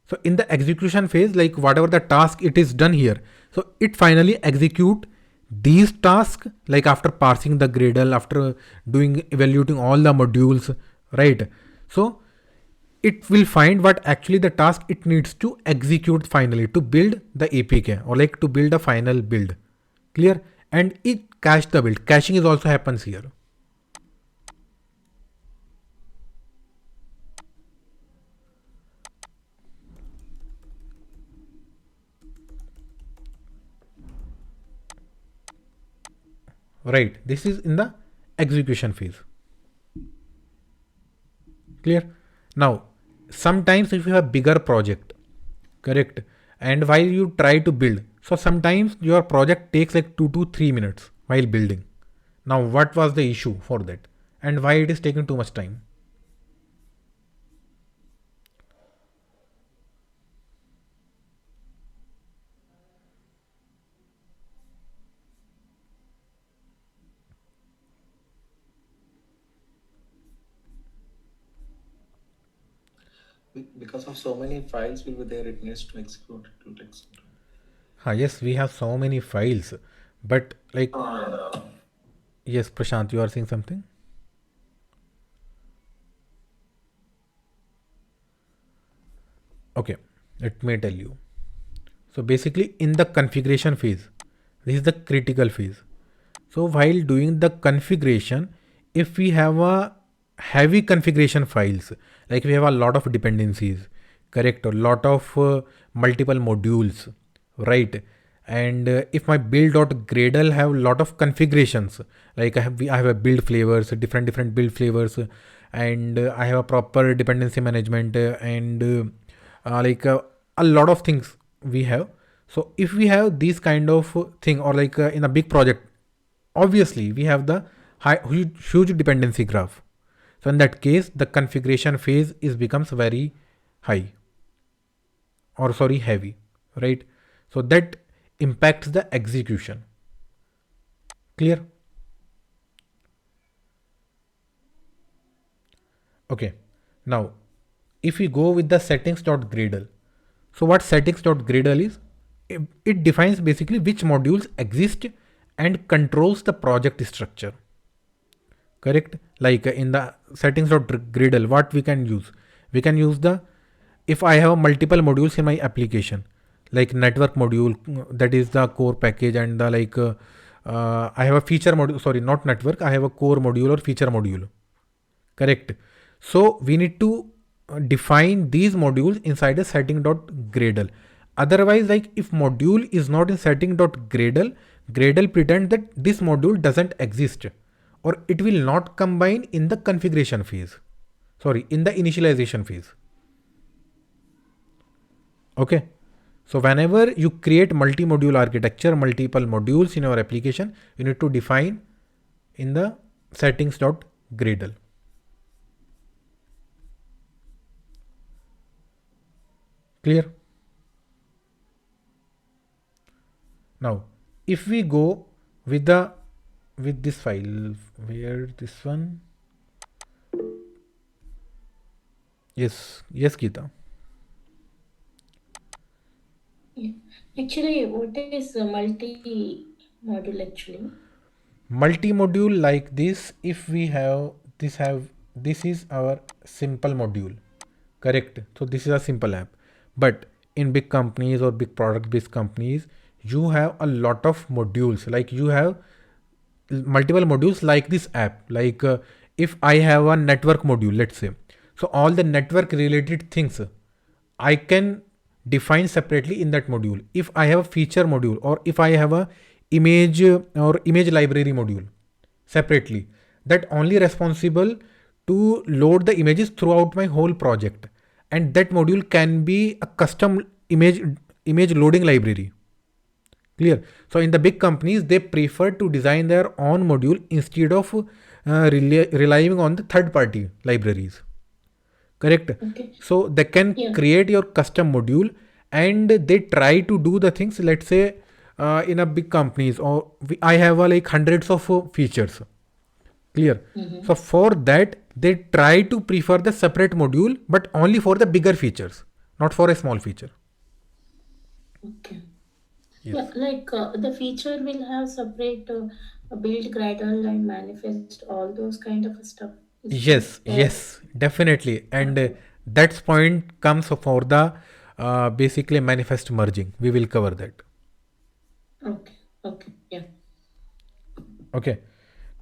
Speaker 1: So in the execution phase, like whatever the task it is done here, so it finally execute these tasks like after parsing the Gradle, after doing evaluating all the modules, right? So it will find what actually the task it needs to execute finally to build the APK or like to build a final build. Clear? And it cache the build. Caching is also happens here. Right. This is in the execution phase. Clear? Now, sometimes if you have bigger project, correct, and while you try to build, so sometimes your project takes like 2 to 3 minutes while building. Now, what was the issue for that, and why it is taking too much time?
Speaker 14: Because of so many files will be there, it needs to execute. It will take some time.
Speaker 1: Yes, we have so many files, but like, yes, Prashant, you are saying something. Okay, let me tell you. So basically, in the configuration phase, this is the critical phase. So while doing the configuration, if we have a heavy configuration files, like we have a lot of dependencies, correct, or lot of multiple modules, right? And if my build.gradle have a lot of configurations, like I have a build flavors, different build flavors, and I have a proper dependency management and like a lot of things we have. So if we have this kind of thing or like in a big project, obviously we have the huge dependency graph. So in that case, the configuration phase is becomes very high or sorry heavy, right? So that impacts the execution. Clear? Okay. Now, if we go with the settings.gradle, So what settings.gradle is, it defines basically which modules exist and controls the project structure. Correct? Like in the settings.gradle, what we can use the, if I have multiple modules in my application, like network module, that is the core package, and the I have a feature module, sorry, not network, I have a core module or feature module. Correct? So we need to define these modules inside a setting.gradle. Otherwise, like if module is not in setting.gradle, Gradle pretend that this module doesn't exist, or it will not combine in the configuration phase, sorry, in the initialization phase. Okay. So whenever you create multi-module architecture, multiple modules in your application, you need to define in the settings.gradle. Clear? Now, if we go with the with this file, where this one? Yes, yes, Geeta.
Speaker 11: Yeah. Actually, what is a multi-module actually?
Speaker 1: Multi-module like this, if we have this is our simple module. Correct? So this is a simple app. But in big companies or big product based companies, you have a lot of modules. Like you have multiple modules like this app. Like if I have a network module, let's say, so all the network related things I can define separately in that module. If I have a feature module, or if I have a image or image library module separately, that only responsible to load the images throughout my whole project, and that module can be a custom image loading library. Clear? So in the big companies, they prefer to design their own module instead of relying on the third party libraries. Correct?
Speaker 11: Okay.
Speaker 1: So they can
Speaker 11: Yeah.
Speaker 1: create your custom module, and they try to do the things, let's say in a big companies, or I have like hundreds of features. Clear?
Speaker 11: Mm-hmm.
Speaker 1: So for that, they try to prefer the separate module, but only for the bigger features, not for a small feature.
Speaker 11: Okay.
Speaker 1: Yes.
Speaker 11: Yeah, like the feature will have separate build, Gradle, and manifest, all those kind of stuff. Is
Speaker 1: Yes,
Speaker 11: there?
Speaker 1: yes, definitely. And
Speaker 11: Okay.
Speaker 1: that's point comes for the basically manifest merging. We will cover that.
Speaker 11: Okay. Okay. Yeah.
Speaker 1: Okay.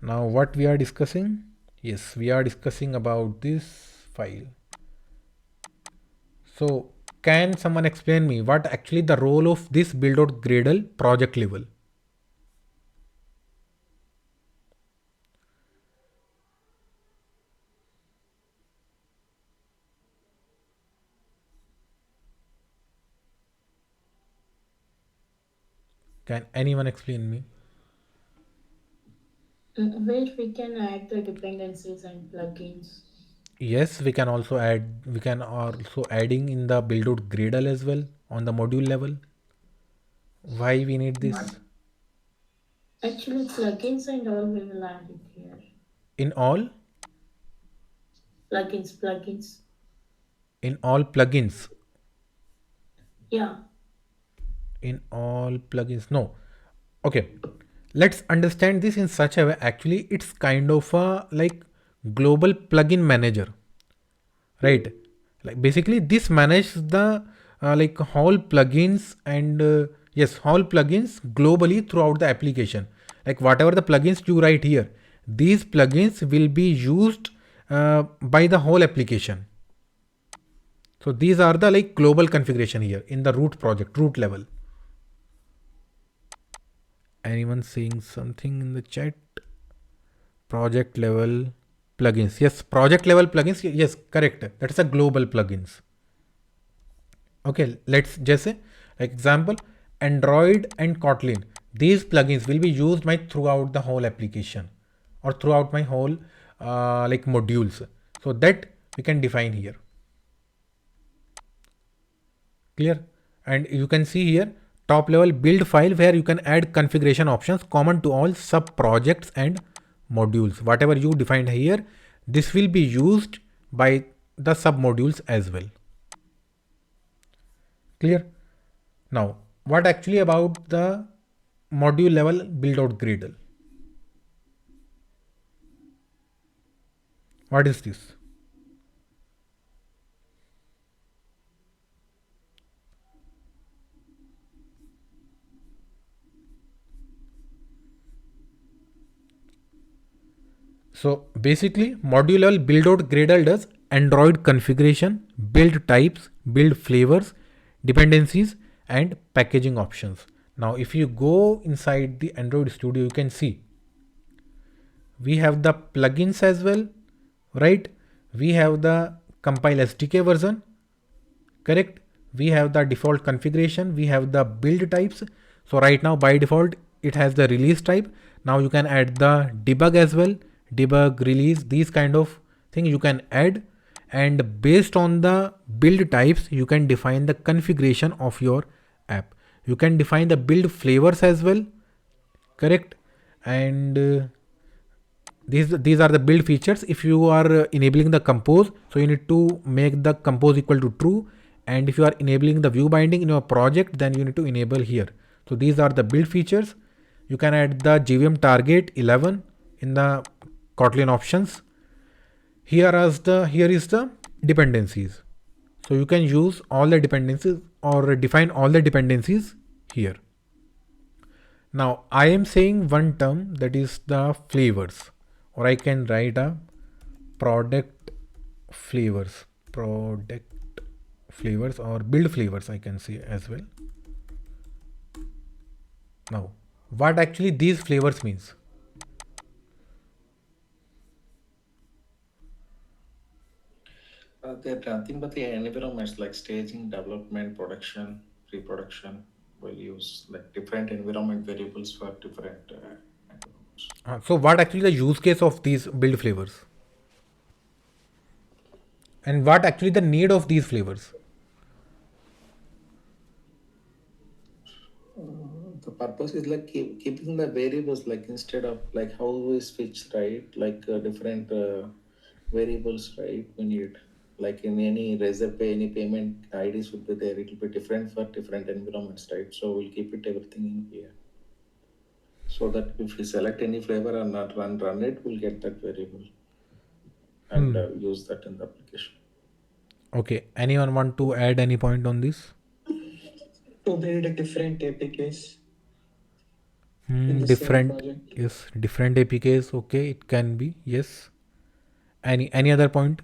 Speaker 1: Now what we are discussing? Yes, we are discussing about this file. So can someone explain me what actually the role of this build.gradle project level? Can anyone explain me?
Speaker 11: Where we can add the dependencies and plugins.
Speaker 1: Yes, we can also add, we can also adding in the build.gradle as well on the module level. Why we need this?
Speaker 11: Actually, plugins and all we will add it here.
Speaker 1: In all?
Speaker 11: Plugins.
Speaker 1: In all plugins.
Speaker 11: Yeah.
Speaker 1: In all plugins, no. Okay, let's understand this in such a way. Actually, it's kind of a like global plugin manager, right? Like basically this manages the like whole plugins, and yes, whole plugins globally throughout the application. Like whatever the plugins you write here, these plugins will be used by the whole application. So these are the like global configuration here in the root project, root level. Anyone saying something in the chat? Project level plugins. Yes, project level plugins. Yes, correct. That's a global plugins. Okay, let's just say, like example, Android and Kotlin. These plugins will be used my throughout the whole application, or throughout my whole like modules. So that we can define here. Clear? And you can see here top level build file, where you can add configuration options common to all sub projects and modules. Whatever you defined here, this will be used by the sub modules as well. Clear? Now, what actually about the module level build out Gradle? What is this? So basically, module level build out Gradle does Android configuration, build types, build flavors, dependencies, and packaging options. Now, if you go inside the Android Studio, you can see we have the plugins as well, right? We have the compile SDK version, correct? We have the default configuration, we have the build types. So right now by default it has the release type. Now you can add the debug as well, debug, release, these kind of things you can add. And based on the build types you can define the configuration of your app. You can define the build flavors as well, correct? And these are the build features. If you are enabling the compose, so you need to make the compose equal to true. And if you are enabling the view binding in your project, then you need to enable here. So these are the build features. You can add the JVM target 11 in the Kotlin options. Here is the dependencies. So you can use all the dependencies or define all the dependencies here. Now I am saying one term, that is the flavors, or I can write a product flavors, product flavors, or build flavors I can say as well. Now what actually these flavors means?
Speaker 14: They're nothing but the environments like staging, development, production, pre-production. Will use like different environment variables for different environments.
Speaker 1: So what actually the use case of these build flavors, and what actually the need of these flavors?
Speaker 14: The purpose is like keeping the variables like instead of like how we switch, right? Like different variables, right? We need like in any reserve pay, any payment IDs would be there. It will be different for different environments, right? So we'll keep it everything in here. So that if we select any flavor or not run it, we'll get that variable and use that in the application.
Speaker 1: Okay, anyone want to add any point on this?
Speaker 15: To build a different APKs in the same
Speaker 1: Different,
Speaker 15: project.
Speaker 1: yes, different APKs. Okay, it can be, yes. Any other point?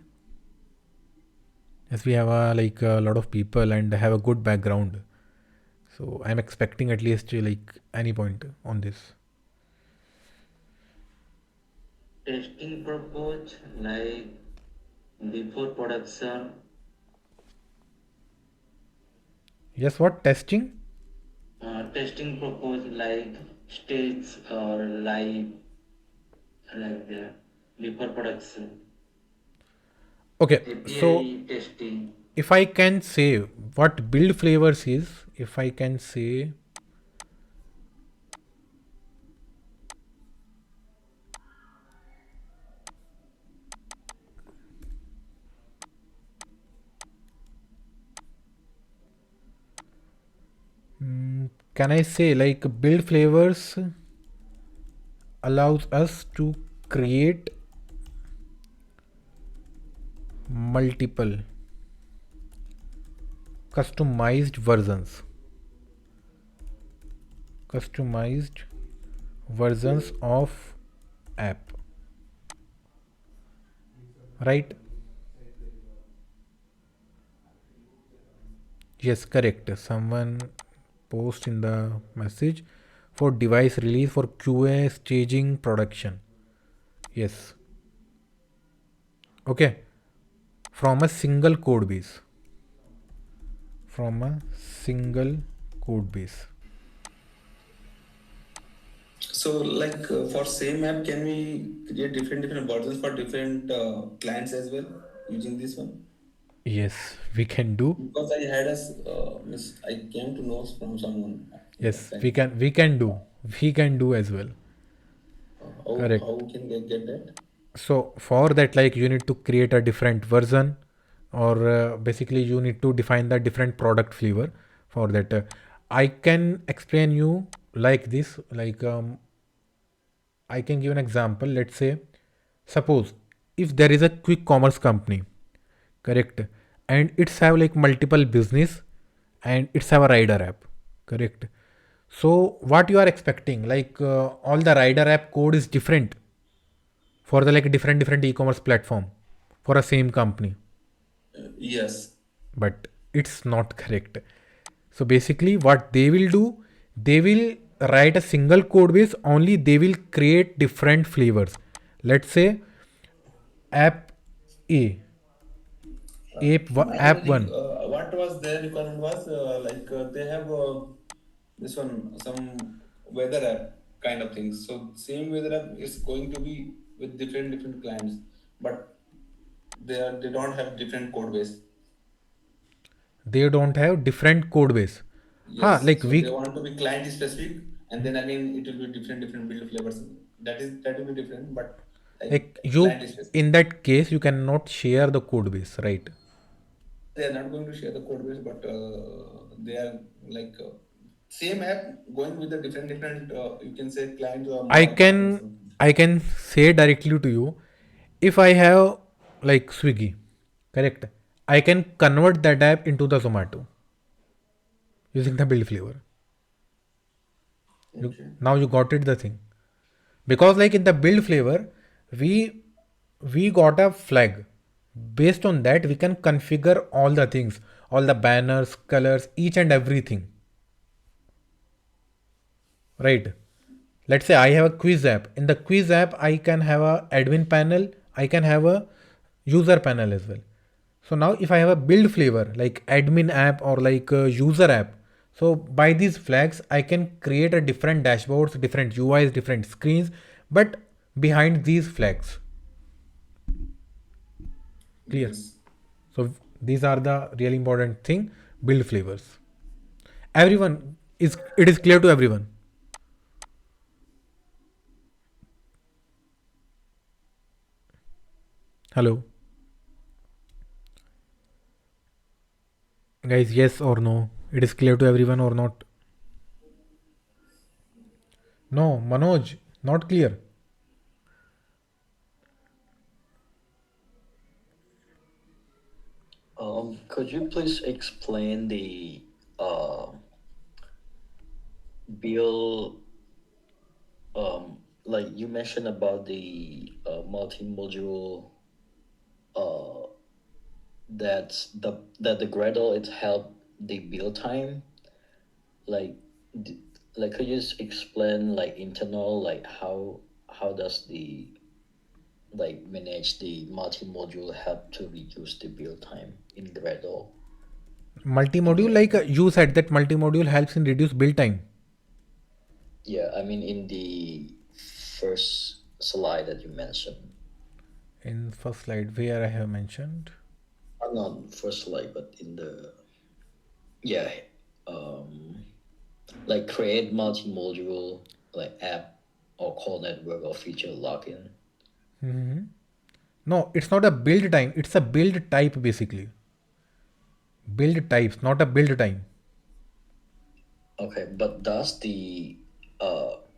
Speaker 1: Yes, we have a lot of people and have a good background, so I'm expecting at least like any point on this.
Speaker 9: Testing purpose like before production.
Speaker 1: Yes, what testing?
Speaker 9: Testing purpose like stage or live like that before production.
Speaker 1: Okay, so
Speaker 9: API testing.
Speaker 1: if I can say what build flavors is, if I can say, can I say like build flavors allows us to create multiple customized versions, customized versions of app, right? Yes, correct. Someone post in the message for device release for QA staging production. Yes. Okay. From a single code base. From a single code base.
Speaker 4: So, like for same app, can we create different versions for different clients as well using this one?
Speaker 1: Yes, we can do.
Speaker 4: Because I had I came to know from someone
Speaker 1: Yes,
Speaker 4: that
Speaker 1: we can do. We can do as well.
Speaker 4: how
Speaker 1: Correct.
Speaker 4: can they get that?
Speaker 1: So for that, like you need to create a different version, or basically you need to define the different product flavor. for that. I can explain you like this. Like I can give an example. Let's say, suppose if there is a quick commerce company, correct, and it's have like multiple business, and it's have a rider app, correct. So what you are expecting, like all the rider app code is different for the like different e-commerce platform for a same company,
Speaker 4: Yes.
Speaker 1: but it's not correct. So basically what they will do, they will write a single code base, only they will create different flavors. Let's say app a, app
Speaker 4: Mainly,
Speaker 1: 1.
Speaker 4: what was their requirement was they have this one some weather app kind of things. So same weather app is going to be with different clients, but they don't have different code base.
Speaker 1: They don't have different code base. Ha,
Speaker 4: Yes,
Speaker 1: like
Speaker 4: so they
Speaker 1: we
Speaker 4: want to be client specific, and then again it will be different build flavors. That will be different, but like
Speaker 1: like you
Speaker 4: client specific.
Speaker 1: in that case you cannot share the code base, right?
Speaker 4: They are not going to share the code base, but they are like same app going with the different you can say clients or
Speaker 1: I
Speaker 4: mobile
Speaker 1: can
Speaker 4: partners.
Speaker 1: I can say directly to you, if I have like Swiggy, correct, I can convert that app into the Zomato using the build flavor. You,
Speaker 4: Okay.
Speaker 1: now you got it the thing, because like in the build flavor we we got a flag. Based on that we can configure all the things, all the banners, colors, each and everything, right? Let's say I have a quiz app. In the quiz app I can have a admin panel, I can have a user panel as well. So now if I have a build flavor like admin app or like a user app, so by these flags I can create a different dashboards, different UIs, different screens, but behind these flags. Clear?
Speaker 4: Yes.
Speaker 1: So these are the really important thing, build flavors. Everyone is, it is clear to everyone? Hello guys, yes or no, it is clear to everyone or not? No, Manoj, not clear.
Speaker 8: Could you please explain the bill? Like you mentioned about the multi-module uh, that the Gradle it helped the build time. Like, d- like could you just explain like internal like how does the like manage the multi-module help to reduce the build time in Gradle?
Speaker 1: Multi-module, like you said that multi-module helps in reduce build time.
Speaker 8: Yeah, I mean in the first slide that you mentioned.
Speaker 1: In first slide where I have mentioned.
Speaker 8: Not first slide, but in the yeah, um, like create multi-module like app or call network or feature login.
Speaker 1: Mhm. No, it's not a build time, it's a build type basically. Build types, not a build time.
Speaker 8: Okay, but does the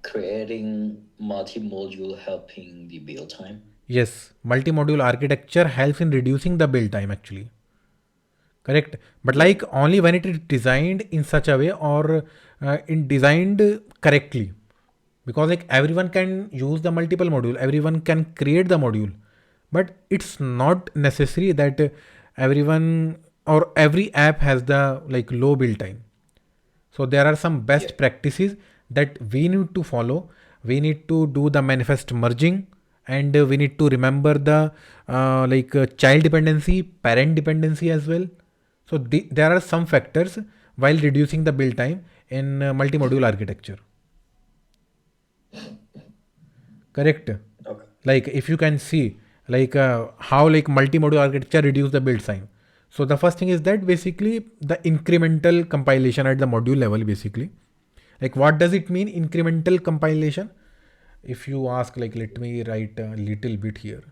Speaker 8: creating multi-module helping the build time?
Speaker 1: Yes, multi-module architecture helps in reducing the build time actually. Correct, but
Speaker 8: Yeah.
Speaker 1: like only when it is designed in such a way or in designed correctly, because like everyone can use the multiple module, everyone can create the module, but it's not necessary that everyone or every app has the like low build time. So there are some
Speaker 8: Yeah.
Speaker 1: best practices that we need to follow. We need to do the manifest merging, and we need to remember the child dependency, parent dependency as well. So there are some factors while reducing the build time in multi-module architecture. Correct.
Speaker 8: Okay.
Speaker 1: Like if you can see like how like multi-module architecture reduce the build time. So the first thing is that basically the incremental compilation at the module level basically. Like what does it mean incremental compilation? If you ask, like let me write a little bit here.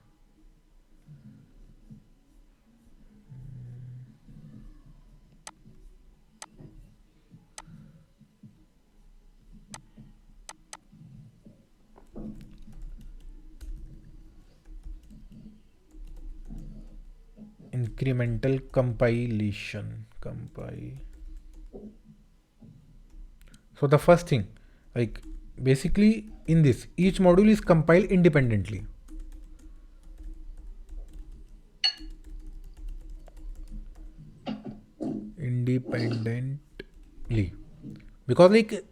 Speaker 1: incremental compilation. Compile. So the first thing, like basically in this, each module is compiled independently. Independently. Because like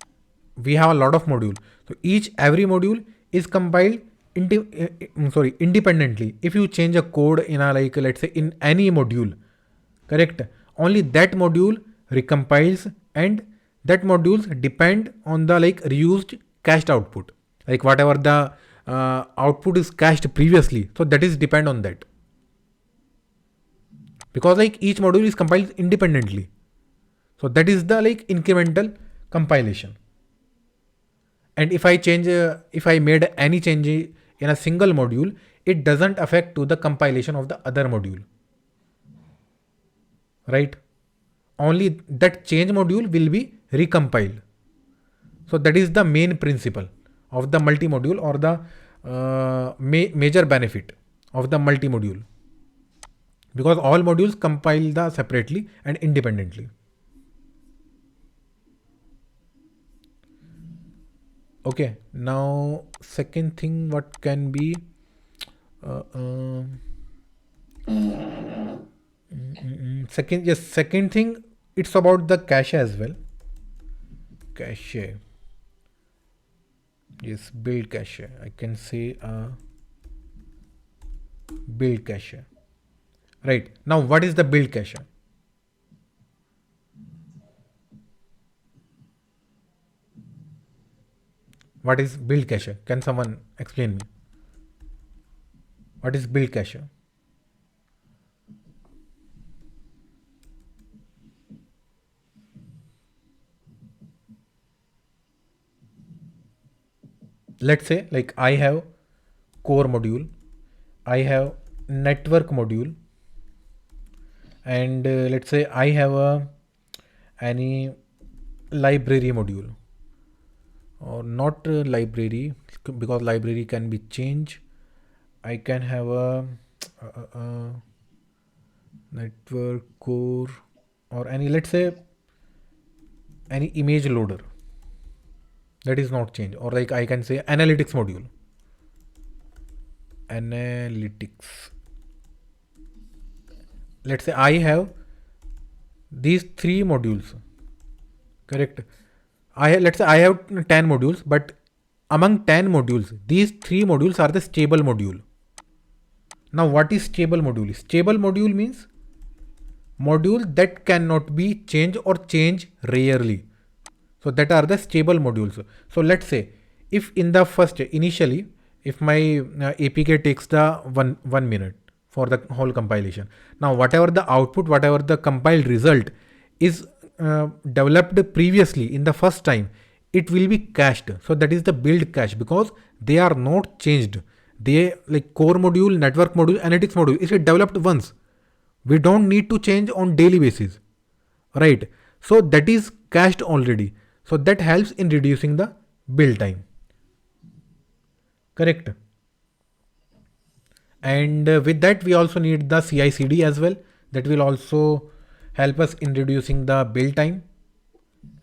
Speaker 1: we have a lot of module. So every module is compiled independently. If you change a code in a like let's say in any module, correct, only that module recompiles, and that modules depend on the like reused cached output, like whatever the output is cached previously, so that is depend on that, because like each module is compiled independently. So that is the like incremental compilation. And if I made any change in a single module, it doesn't affect to the compilation of the other module, right? Only that change module will be recompiled. So that is the main principle of the multi-module, or the major benefit of the multi-module, because all modules compile the separately and independently. Okay, now second thing, what can be uh, um, second, yes, second thing, it's about the cache as well. Cache, yes, build cache, I can say build cache. Right, now what is the build cache? What is build cache? Can someone explain me what is build cache? Let's say like I have core module, I have network module, and let's say I have a any library module, or not library, because library can be changed. I can have a network core, or any, let's say any image loader, that is not changed, or like I can say analytics module. Analytics, let's say I have these three modules, correct. Let's say I have 10 modules, but among 10 modules, these three modules are the stable module. Now what is stable module? Stable module means module that cannot be changed or change rarely. So that are the stable modules. So let's say if in the first initially, if my APK takes the 1 minute for the whole compilation. Now whatever the output, whatever the compiled result is developed previously in the first time, it will be cached. So that is the build cache, because they are not changed. They like core module, network module, analytics module is developed once. We don't need to change on daily basis, right? So that is cached already. So that helps in reducing the build time, correct. And with that we also need the CI/CD as well. That will also help us in reducing the build time.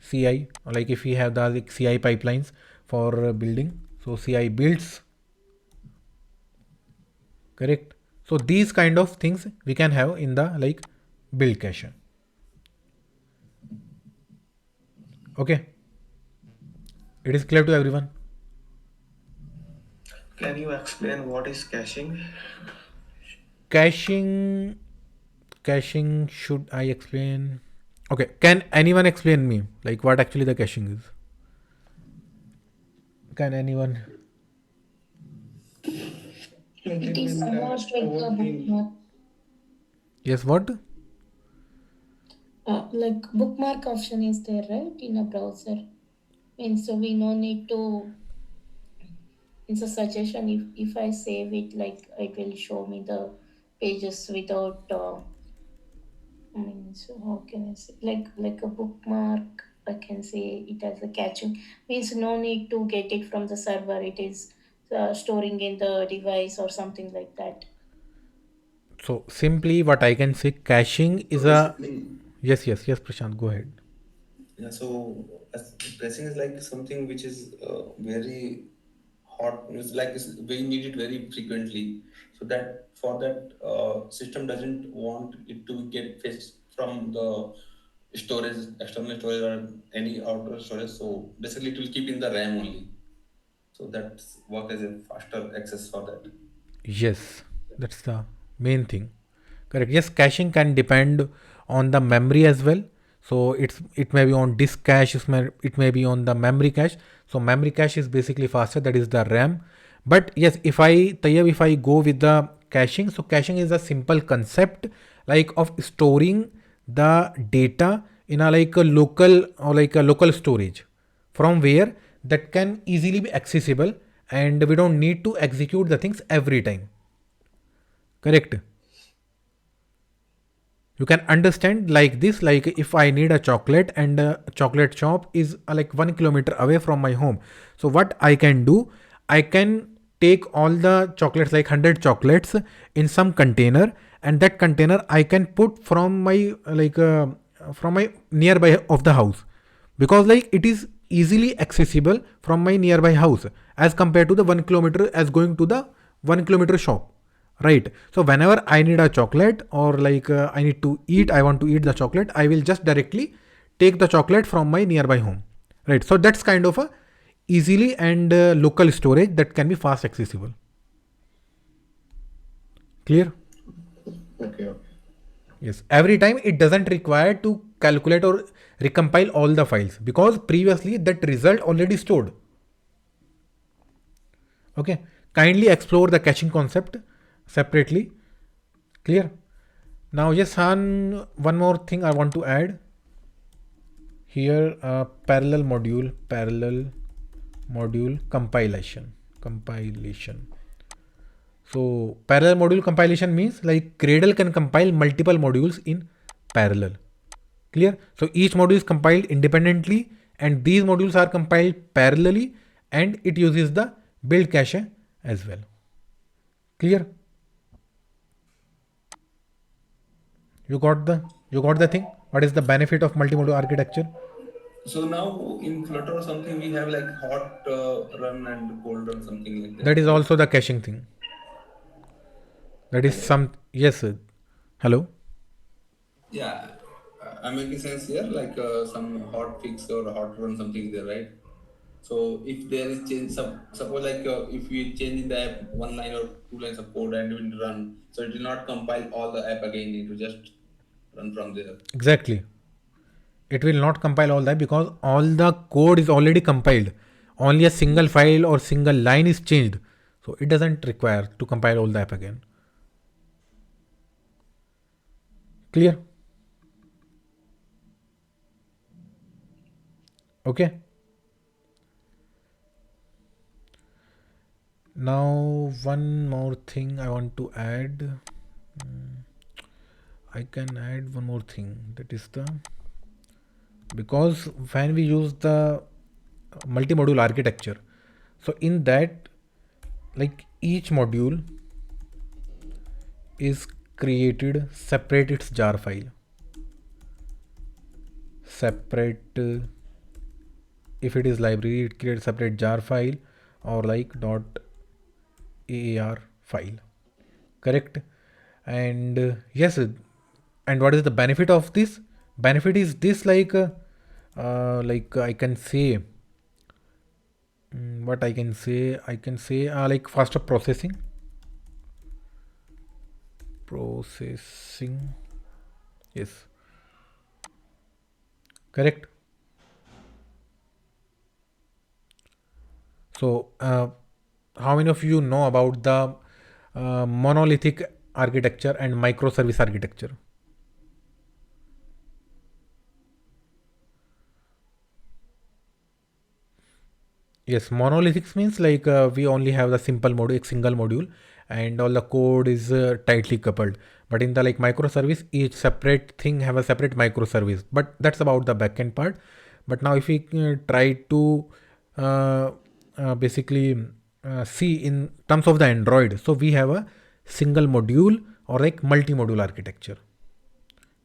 Speaker 1: CI, like if we have the like, CI pipelines for building, so CI builds, correct. So these kind of things we can have in the like build cache. Okay, it is clear to everyone.
Speaker 16: Can you explain what is caching?
Speaker 1: Caching, caching, should I explain? Okay, can anyone explain me like what actually the caching is? Can anyone?
Speaker 11: It is almost like a bookmark.
Speaker 1: Yes, what?
Speaker 11: Like bookmark option is there, right, in a browser. Means so we no need to. It's a suggestion. If I save it, like it will show me the pages without. I mean, so how can I say? Like a bookmark, I can say it as a catching. Means no need to get it from the server. It is storing in the device or something like that.
Speaker 1: So simply what I can say, caching
Speaker 4: So
Speaker 1: is a
Speaker 4: basically,
Speaker 1: yes, Prashant, go ahead.
Speaker 4: yeah. So pressing is like something which is very hot. It's like we need it very frequently. So that for that system doesn't want it to get fetched from the storage, external storage or any outer storage. So basically, it will keep in the RAM only. So that's work as a faster access for that.
Speaker 1: Yes, that's the main thing. Correct. Yes, caching can depend on the memory as well. So it may be on disk cache, it may be on the memory cache. So memory cache is basically faster, that is the RAM. But yes, if I go with the caching, so caching is a simple concept like of storing the data in a like a local or like a local storage from where that can easily be accessible, and we don't need to execute the things every time. Correct. You can understand like this, like if I need a chocolate and a chocolate shop is like 1 kilometer away from my home, so what I can do, I can take all the chocolates, like 100 chocolates in some container, and that container I can put from my from my nearby of the house, because like it is easily accessible from my nearby house as compared to the 1 kilometer as going to the 1 kilometer shop, right? So whenever I need a chocolate or like I want to eat the chocolate, I will just directly take the chocolate from my nearby home, right? So that's kind of a easily and local storage that can be fast accessible. Clear?
Speaker 14: Okay, okay.
Speaker 1: Yes, every time it doesn't require to calculate or recompile all the files, because previously that result already stored. Okay, kindly explore the caching concept separately. Clear? Now, yes, Han, one more thing I want to add here, parallel module compilation. So, parallel module compilation means like Gradle can compile multiple modules in parallel. Clear? So, each module is compiled independently, and these modules are compiled parallelly, and it uses the build cache as well. Clear? You got the thing. What is the benefit of multimodal architecture?
Speaker 4: So now in Flutter or something, we have like hot run and cold run, something like
Speaker 1: That
Speaker 4: that,
Speaker 1: is
Speaker 4: right?
Speaker 1: also the caching thing. That is
Speaker 4: Kind of.
Speaker 1: some, yes, sir. Hello.
Speaker 4: Yeah, I'm making sense here. Like some hot fix or hot run, something there, right? So if there is change, suppose like if we change in the app one line or two lines of code and we run, so it will not compile all the app again. It will just run from there.
Speaker 1: Exactly. It will not compile all that because all the code is already compiled. Only a single
Speaker 4: Yes.
Speaker 1: file or single line is changed. So it doesn't require to compile all the app again. Clear? Okay. Now one more thing I want to add. I can add one more thing, that is the, because when we use the multi-module architecture, so in that, like each module is created separate its jar file, separate if it is library it creates separate jar file or like dot aar file. Correct? And yes, and what is the benefit of this? Benefit is this, like I can say, what I can say like faster processing. Yes. Correct. So how many of you know about the monolithic architecture and microservice architecture? Yes, monolithics means like we only have the simple module, single module, and all the code is tightly coupled. But in the like microservice, each separate thing have a separate microservice. But that's about the backend part. But now if we try to uh, basically see in terms of the Android, so we have a single module or like multi-module architecture.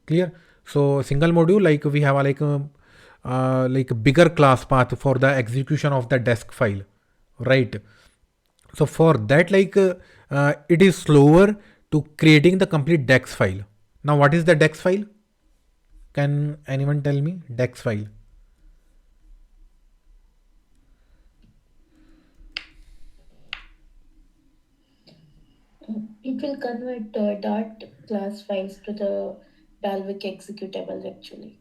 Speaker 1: Clear? So single module, like we have a like a bigger class path for the execution of the desk file, right? So for that, it is slower to creating the complete dex file. Now what is the dex file? Can anyone tell me dex file?
Speaker 11: It will convert dot class files to the Dalvik executable actually.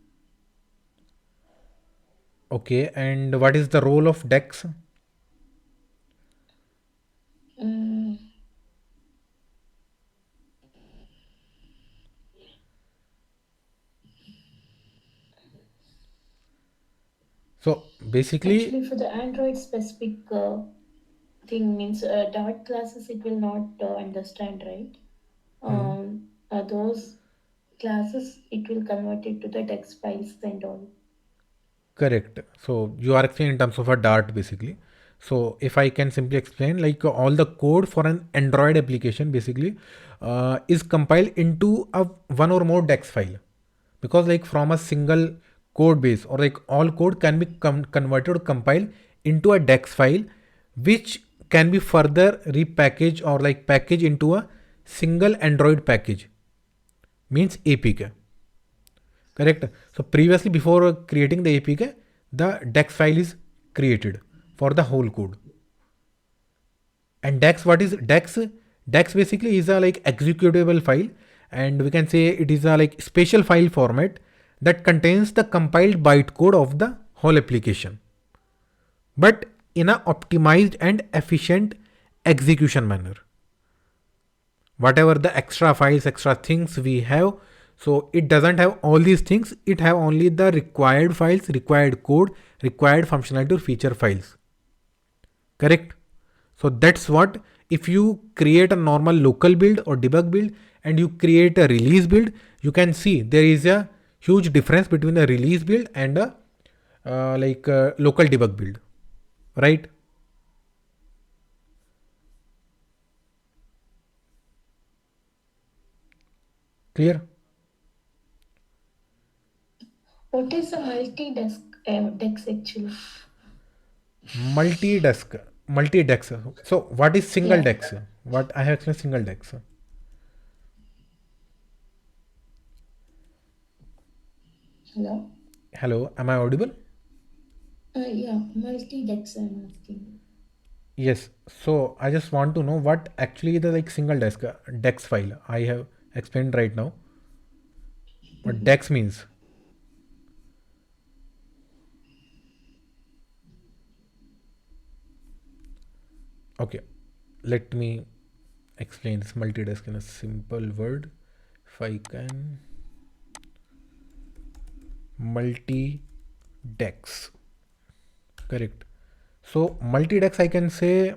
Speaker 1: Okay, and what is the role of dex?
Speaker 11: Mm,
Speaker 1: So basically,
Speaker 11: Actually, for the Android specific thing means dot classes it will not understand, right?
Speaker 1: hmm,
Speaker 11: Those classes it will convert it to the text files and all.
Speaker 1: correct. So you are explaining in terms of a Dart basically. So if I can simply explain, all the code for an Android application basically is compiled into a one or more DEX file, because like from a single code base, or like all code can be converted or compiled into a DEX file, which can be further repackaged or like packaged into a single Android package, means APK. Correct. So previously, before creating the APK, the DEX file is created for the whole code. And DEX, what is DEX? DEX basically is a like executable file, and we can say it is a like special file format that contains the compiled bytecode of the whole application, but in a optimized and efficient execution manner. Whatever the extra files, extra things we have, so it doesn't have all these things. It have only the required files, required code, required functionality or feature files. Correct? So that's what, if you create a normal local build or debug build and you create a release build, you can see there is a huge difference between a release build and a local debug build, right? Clear?
Speaker 11: What is a multi-desk dex actually?
Speaker 1: Multi-desk, multi-dex. So what is single
Speaker 11: Yeah.
Speaker 1: dex? What I have explained single dex.
Speaker 11: Hello.
Speaker 1: Hello, am I audible?
Speaker 11: Yeah, multi-dex I'm asking.
Speaker 1: Yes. So I just want to know what actually the like single dex file I have explained right now. What dex means? Okay, let me explain this multi-desk in a simple word. If I can, multi-dex. Correct. So multi-dex, I can say,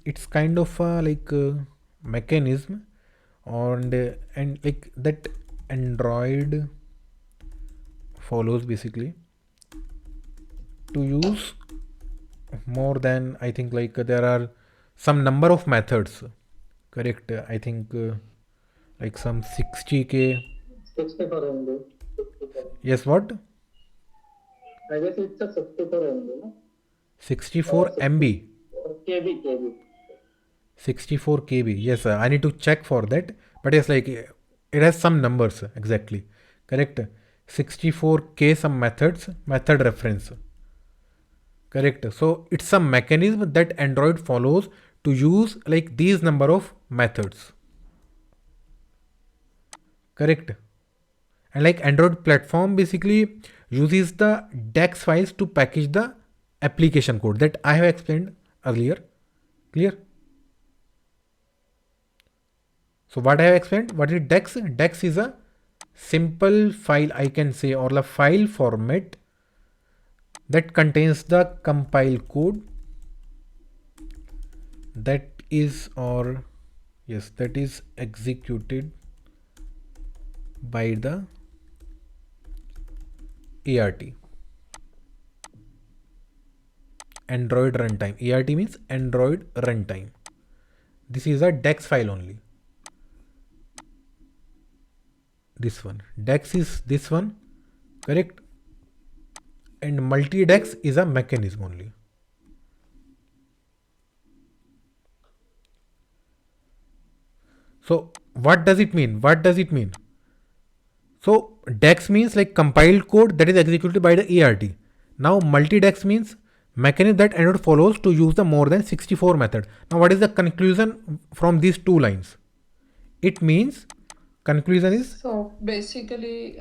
Speaker 1: it's kind of a mechanism, and like that Android follows basically to use more than, I think, there are some number of methods. Correct. I think like some 60k.
Speaker 5: 64 MB.
Speaker 1: Yes, what?
Speaker 5: I guess it's a 64 MB, no?
Speaker 1: 64 MB.
Speaker 5: 64 KB.
Speaker 1: 64 KB. Yes, I need to check for that. But yes, it has some numbers exactly. Correct. 64k some methods, method reference. Correct. So it's a mechanism that Android follows to use like these number of methods. Correct. And like Android platform basically uses the DEX files to package the application code that I have explained earlier. Clear? So what I have explained, what is DEX? DEX is a simple file, I can say, or the file format that contains the compile code that is, or yes, that is executed by the ART, Android runtime. ART means Android runtime. This is a DEX file only. this one. Dex is this one, correct? And multi-dex is a mechanism only. So what does it mean? What does it mean? So DEX means like compiled code that is executed by the ART. Now multi-DEX means mechanism that Android follows to use the more than 64 method. Now what is the conclusion from these two lines? It means conclusion is
Speaker 13: So basically,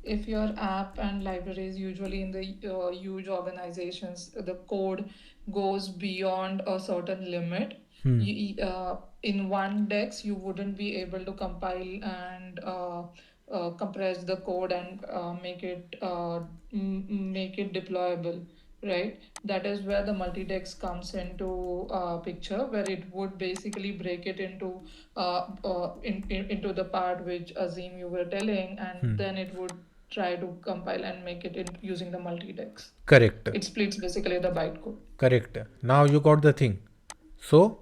Speaker 13: if your app and libraries usually in the huge organizations, the code goes beyond a certain limit. In one Dex, you wouldn't be able to compile and compress the code and make it deployable, right? That is where the multi-dex comes into picture, where it would basically break it into into the part which Azim you were telling, and then it would try to compile and make it in using the multi-dex.
Speaker 1: correct.
Speaker 13: It splits basically the bytecode.
Speaker 1: Correct. Now you got the thing. So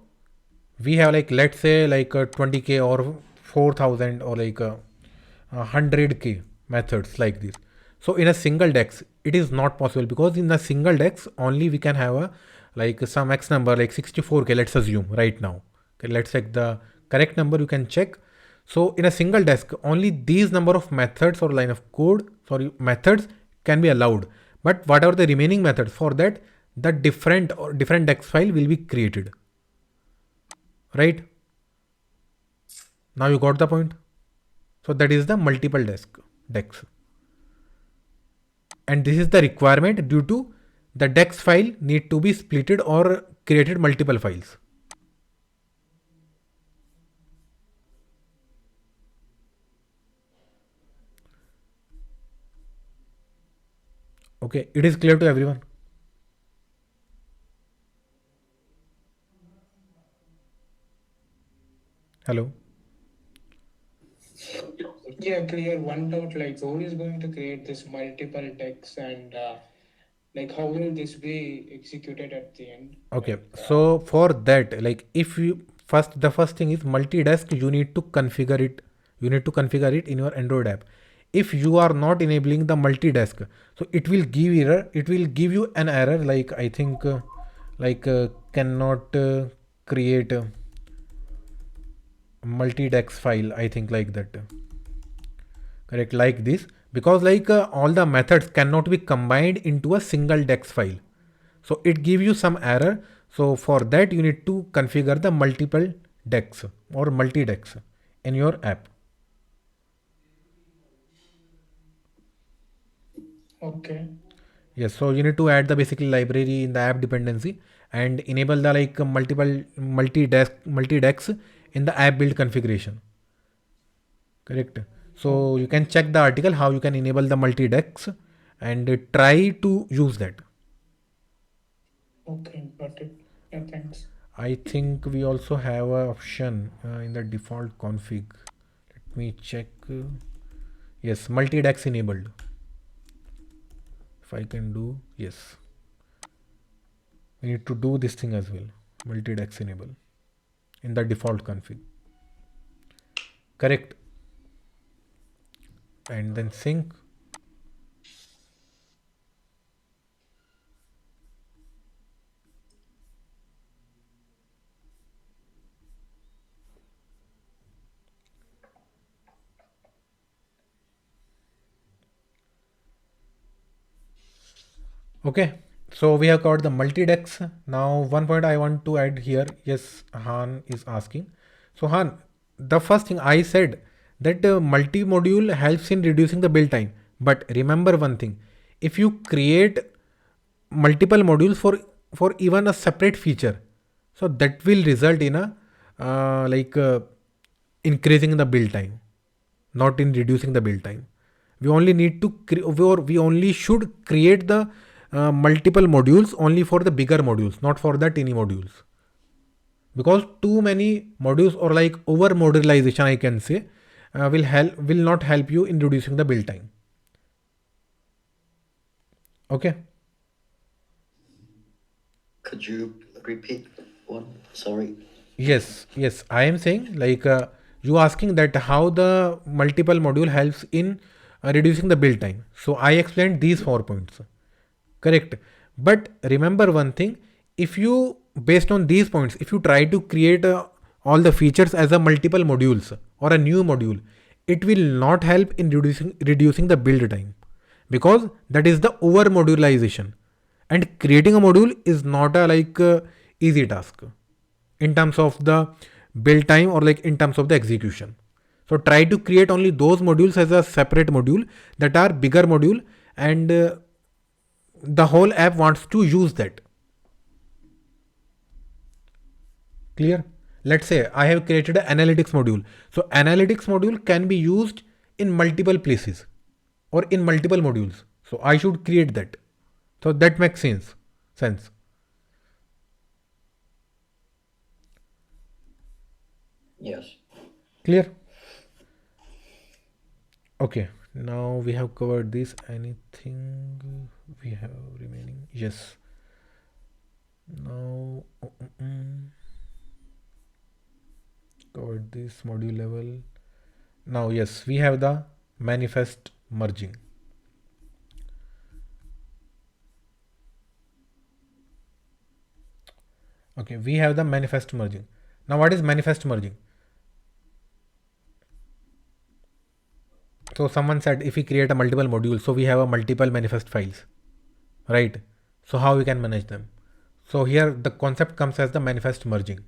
Speaker 1: we have like let's say like 20k or 4000 or like 100k methods like this. So in a single dex it is not possible, because in a single dex only we can have a like some x number like 64k, let's assume right now. Okay, let's check the correct number, you can check. So in a single desk only these number of methods or line of code, sorry, methods can be allowed. But whatever the remaining methods, for that the different or different dex file will be created, right? Now you got the point. So that is the multiple dex, and this is the requirement due to the dex file need to be splitted or created multiple files. Okay, it is clear to everyone. Hello.
Speaker 17: Yeah, clear. One doubt, like who is going to create this multiple text and like how will this be executed at the end?
Speaker 1: Okay,
Speaker 17: Like,
Speaker 1: so for that, like if you first, the first thing is multi-desk, you need to configure it. You need to configure it in your Android app. If you are not enabling the multi-desk, so it will give error. It will give you an error like I think cannot create a multi-desk file. I think like that. Correct, like this, because like all the methods cannot be combined into a single dex file, so it give you some error. So for that you need to configure the multiple dex or multi dex in your app.
Speaker 17: okay,
Speaker 1: Yes, so you need to add the basically library in the app dependency and enable the like multiple multi dex in the app build configuration. Correct. So you
Speaker 17: okay,
Speaker 1: can check the article how you can enable the multi dex and try to use that.
Speaker 17: okay, got it. Yeah, thanks.
Speaker 1: I think we also have a option in the default config. Let me check. Yes, multi-dex enabled. If I can do, yes. We need to do this thing as well. Multi-dex enable in the default config. Correct. And then sync. Okay, so we have got the multi-dex. Now one point I want to add here. Yes, Han is asking. So Han, the first thing I said that multi-module helps in reducing the build time. But remember one thing: if you create multiple modules for even a separate feature, so that will result in a increasing the build time, not in reducing the build time. We only need to or we only should create the multiple modules only for the bigger modules, not for the tiny modules, because too many modules or like over modularization I can say will not help you in reducing the build time. Okay.
Speaker 8: Could you repeat one? Sorry.
Speaker 1: Yes, I am saying like You asking that how the multiple module helps in reducing the build time. So I explained these 4 points. Correct. But remember one thing, if you, based on these points, if you try to create all the features as a multiple modules or a new module, it will not help in reducing the build time, because that is the over modularization, and creating a module is not a easy task in terms of the build time or like in terms of the execution. So try to create only those modules as a separate module that are bigger module, and the whole app wants to use that. Clear? Let's say I have created an analytics module. So analytics module can be used in multiple places or in multiple modules. So I should create that. So that makes sense.
Speaker 8: Yes.
Speaker 1: Clear? Okay. Now we have covered this. Anything we have remaining? Yes. Now covered this module level. Now yes, we have the manifest merging. Okay, we have the manifest merging. Now what is manifest merging? So someone said if we create a multiple module, so we have a multiple manifest files, right? So how we can manage them? So here the concept comes as the manifest merging.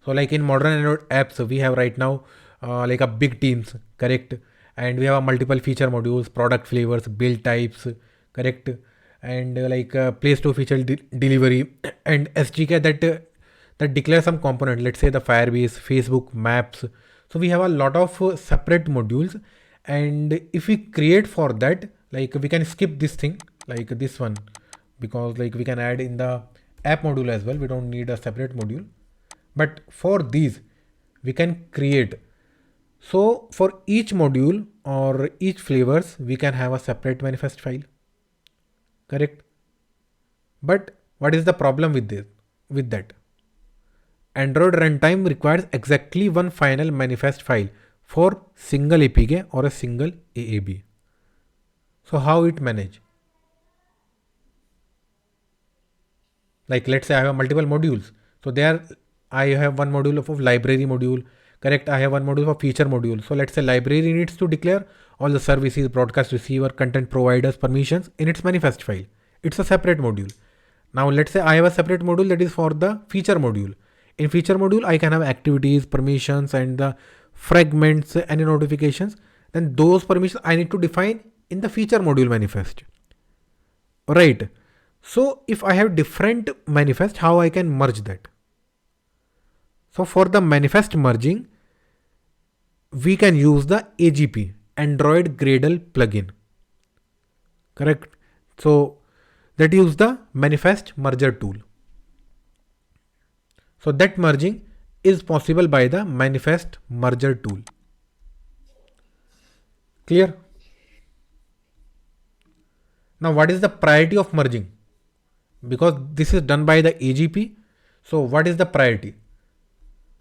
Speaker 1: So like in modern Android apps, we have right now like a big teams, correct? And we have a multiple feature modules, product flavors, build types, correct? And Play Store feature delivery and SDK that declare some component. Let's say the Firebase, Facebook, Maps. So we have a lot of separate modules, and if we create for that, like we can skip this thing like this one, because like we can add in the app module as well. We don't need a separate module, but for these we can create. So for each module or each flavors we can have a separate manifest file, correct? But what is the problem with this, with that? Android runtime requires exactly one final manifest file for single APK or a single AAB. So how it manage? Like let's say I have multiple modules. So there I have one module of library module, correct? I have one module for feature module. So let's say library needs to declare all the services, broadcast receiver, content providers, permissions in its manifest file. It's a separate module. Now let's say I have a separate module that is for the feature module. In feature module, I can have activities, permissions, and the fragments, any notifications. Then those permissions I need to define in the feature module manifest. Right. So if I have different manifest, how I can merge that? So for the manifest merging, we can use the AGP, Android Gradle plugin. Correct. So that use the manifest merger tool. So that merging is possible by the manifest merger tool. Clear? Now what is the priority of merging? Because this is done by the AGP. So what is the priority?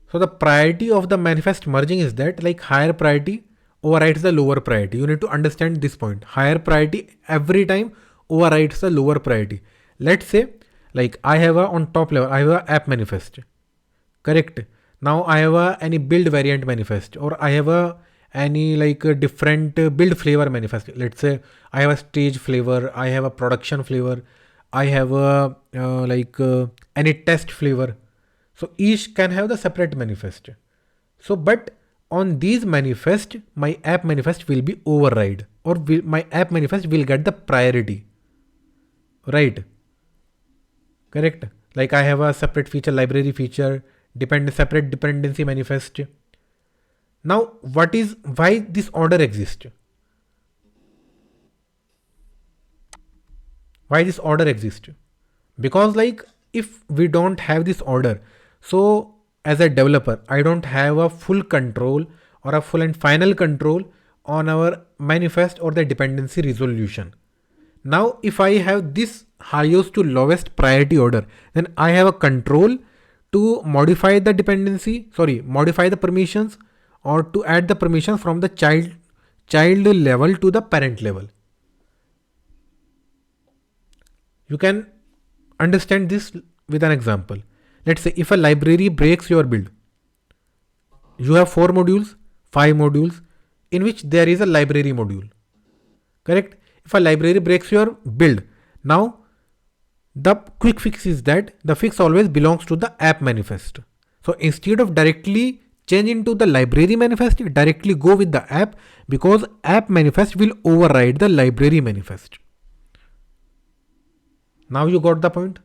Speaker 1: So the priority of the manifest merging is that like higher priority overrides the lower priority. You need to understand this point. Higher priority every time overrides the lower priority. Let's say like I have a on top level, I have a app manifest. Correct. Now I have a any build variant manifest, or I have a any a different build flavor manifest. Let's say I have a stage flavor, I have a production flavor, I have a any test flavor. So each can have the separate manifest. So but on these manifest, my app manifest will be override, or my app manifest will get the priority. Right. Correct. Like I have a separate feature library feature, separate dependency manifest. Now what is, why this order exists? Why this order exists? Because like if we don't have this order, so as a developer I don't have a full control or a full and final control on our manifest or the dependency resolution. Now if I have this highest to lowest priority order, then I have a control to modify the dependency, modify the permissions, or to add the permission from the child level to the parent level. You can understand this with an example. Let's say if a library breaks your build, you have 4 modules, 5 modules, in which there is a library module. Correct? If a library breaks your build, now the quick fix is that the fix always belongs to the app manifest. So instead of directly change into the library manifest, directly go with the app, because app manifest will override the library manifest. Now you got the point.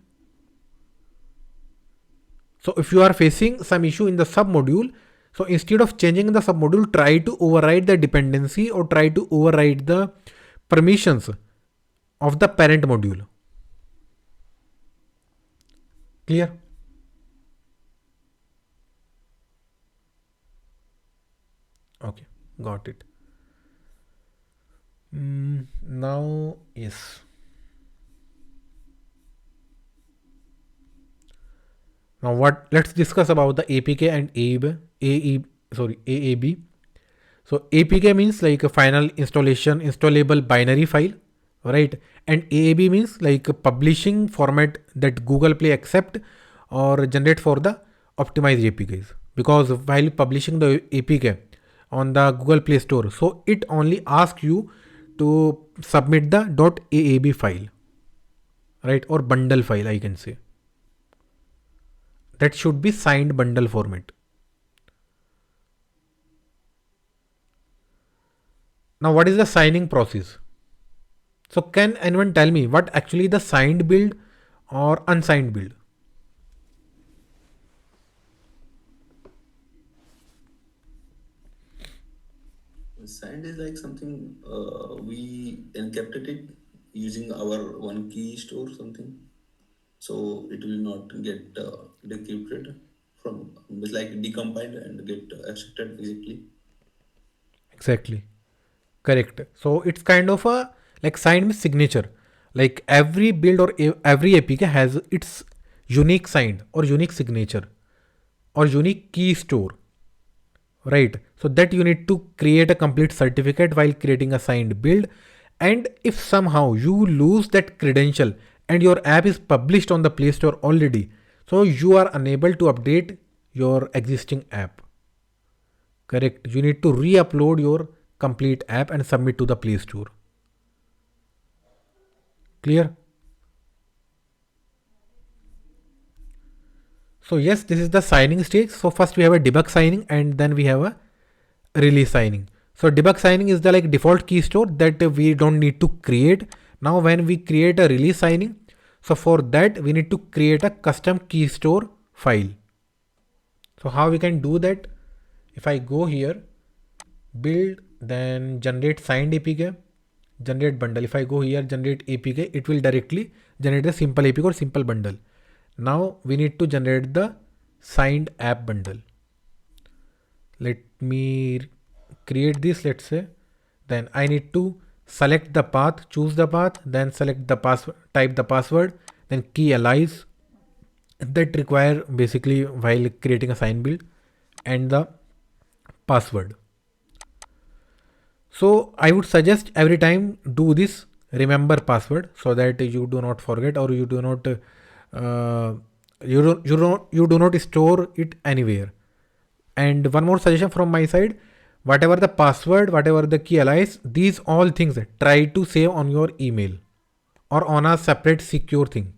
Speaker 1: So if you are facing some issue in the sub module, so instead of changing the sub module, try to override the dependency or try to override the permissions of the parent module. Clear? Okay, got it. Now, yes. Now what? Let's discuss about the APK and AAB. So APK means like a final installable binary file, right? And AAB means like a publishing format that Google Play accept or generate for the optimized APKs. Because while publishing the APK on the Google Play Store, so it only asks you to submit the .aab file, right? Or bundle file, I can say. That should be signed bundle format. Now, what is the signing process? So, can anyone tell me what actually the signed build or unsigned build?
Speaker 4: Signed is like something we encrypted it using our one key store something, so it will not get decrypted from, it's like decompiled and get extracted physically.
Speaker 1: Exactly. Correct. So, it's kind of a like signed with signature. Like every build or every APK has its unique signed or unique signature or unique key store, right? So that you need to create a complete certificate while creating a signed build. And if somehow you lose that credential and your app is published on the Play Store already, so you are unable to update your existing app. Correct? You need to re-upload your complete app and submit to the Play Store. Clear? So yes, this is the signing stage. So first we have a debug signing and then we have a release signing. So debug signing is the like default key store that we don't need to create. Now when we create a release signing, so for that we need to create a custom key store file. So how we can do that? If I go here, build, then generate signed APK, generate bundle. If I go here, generate APK, it will directly generate a simple APK or simple bundle. Now we need to generate the signed app bundle. Let me create this, let's say. Then I need to select the path, choose the path, then select the password, type the password, then key allies that require basically while creating a sign build, and the password. So I would suggest every time do this remember password so that you do not forget or you do not you do not store it anywhere. And one more suggestion from my side, whatever the password, whatever the key allies, these all things try to save on your email or on a separate secure thing,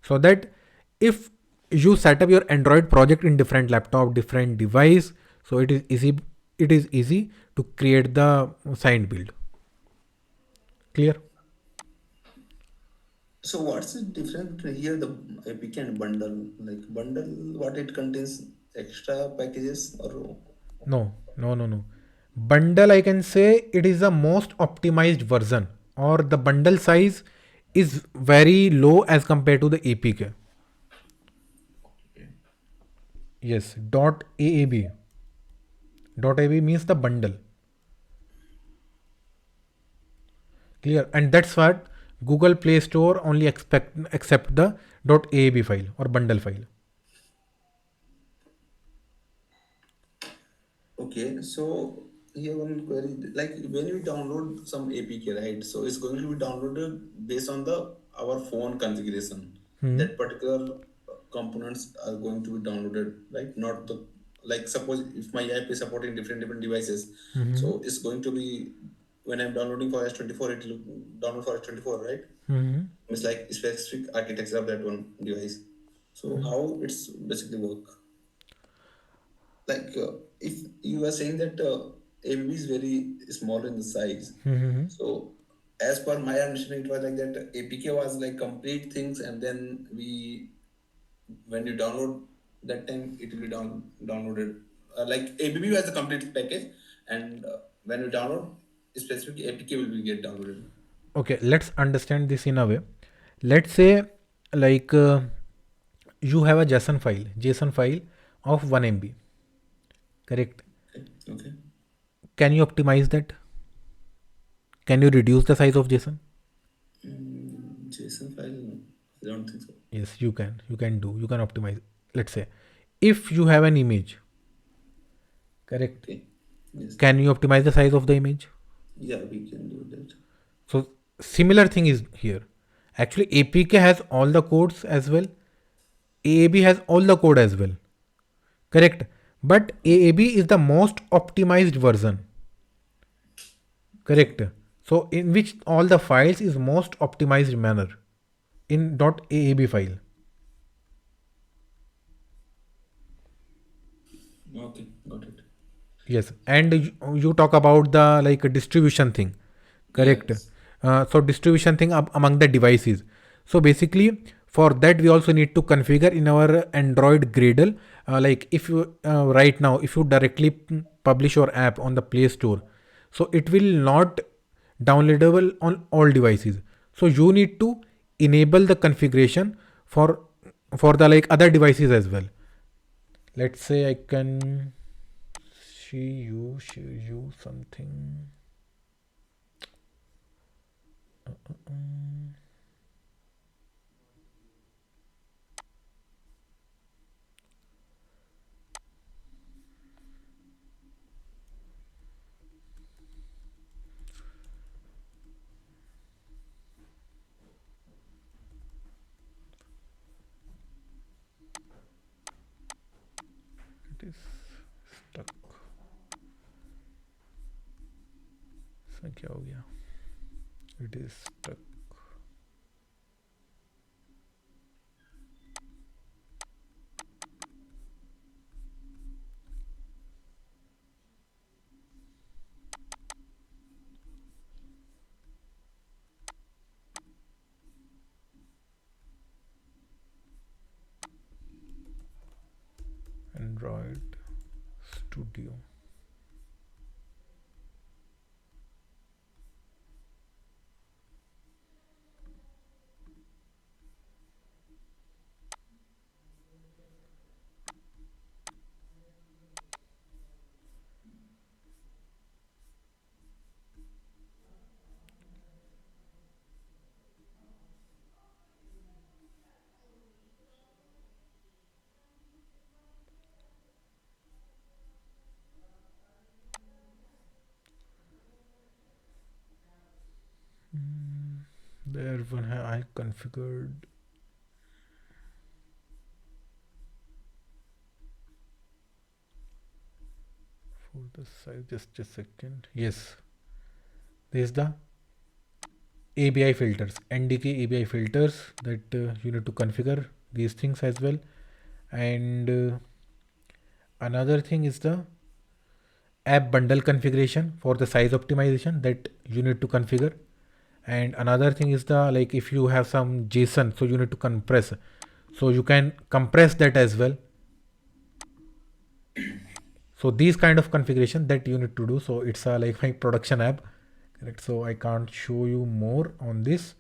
Speaker 1: so that if you set up your Android project in different laptop, different device, so it is easy to create the signed build. Clear?
Speaker 4: So what's the difference between here the APK and bundle? Like bundle, what it contains extra packages or?
Speaker 1: No. Bundle, I can say it is the most optimized version, or the bundle size is very low as compared to the APK. Yes, .aab. .aab means the bundle. Clear? And that's what Google Play Store only accept the .aab file or bundle file.
Speaker 4: Okay, so here one query, like when you download some APK, right? So it's going to be downloaded based on the our phone configuration.
Speaker 1: Hmm.
Speaker 4: That particular components are going to be downloaded, right? Not the, like suppose if my app is supporting different devices,
Speaker 1: Hmm.
Speaker 4: so it's going to be when I'm downloading for S24, it will download for S24, right?
Speaker 1: Hmm.
Speaker 4: It's like specific architecture of that one device. So how it's basically work? Like if you are saying that ABB is very small in the size,
Speaker 1: Hmm.
Speaker 4: so as per my understanding, it was like that APK was like complete things, and then we when you download that time it will be downloaded. Like ABB was the complete package, and when you download specific APK will be get downloaded.
Speaker 1: Okay, let's understand this in a way. Let's say, like, you have a JSON file of 1 MB, correct?
Speaker 4: Okay. Okay.
Speaker 1: Can you optimize that? Can you reduce the size of JSON?
Speaker 4: JSON file, no. I don't think so.
Speaker 1: Yes, you can. You can optimize. Let's say, if you have an image, correct?
Speaker 4: Okay. Yes.
Speaker 1: Can you optimize the size of the image?
Speaker 4: Yeah, we can do that.
Speaker 1: So similar thing is here. Actually, APK has all the codes as well. AAB has all the code as well. Correct. But AAB is the most optimized version. Correct. So in which all the files is most optimized manner in .aab file.
Speaker 4: Okay, got it.
Speaker 1: Yes, and you talk about the like distribution thing, correct?
Speaker 4: Yes.
Speaker 1: So distribution thing among the devices. So basically, for that we also need to configure in our Android Gradle. Like if you right now, if you directly publish your app on the Play Store, so it will not downloadable on all devices. So you need to enable the configuration for the like other devices as well. Let's say I can show you something. It is stuck. इसमें क्या हो गया? It is stuck. Android Studio. There one I configured for the size. Just a second. Yes, this is the ABI filters, NDK ABI filters that you need to configure these things as well. And another thing is the app bundle configuration for the size optimization that you need to configure. And another thing is the like if you have some JSON, so you need to compress. So you can compress that as well. So these kind of configuration that you need to do. So it's a like my production app, correct? So I can't show you more on this.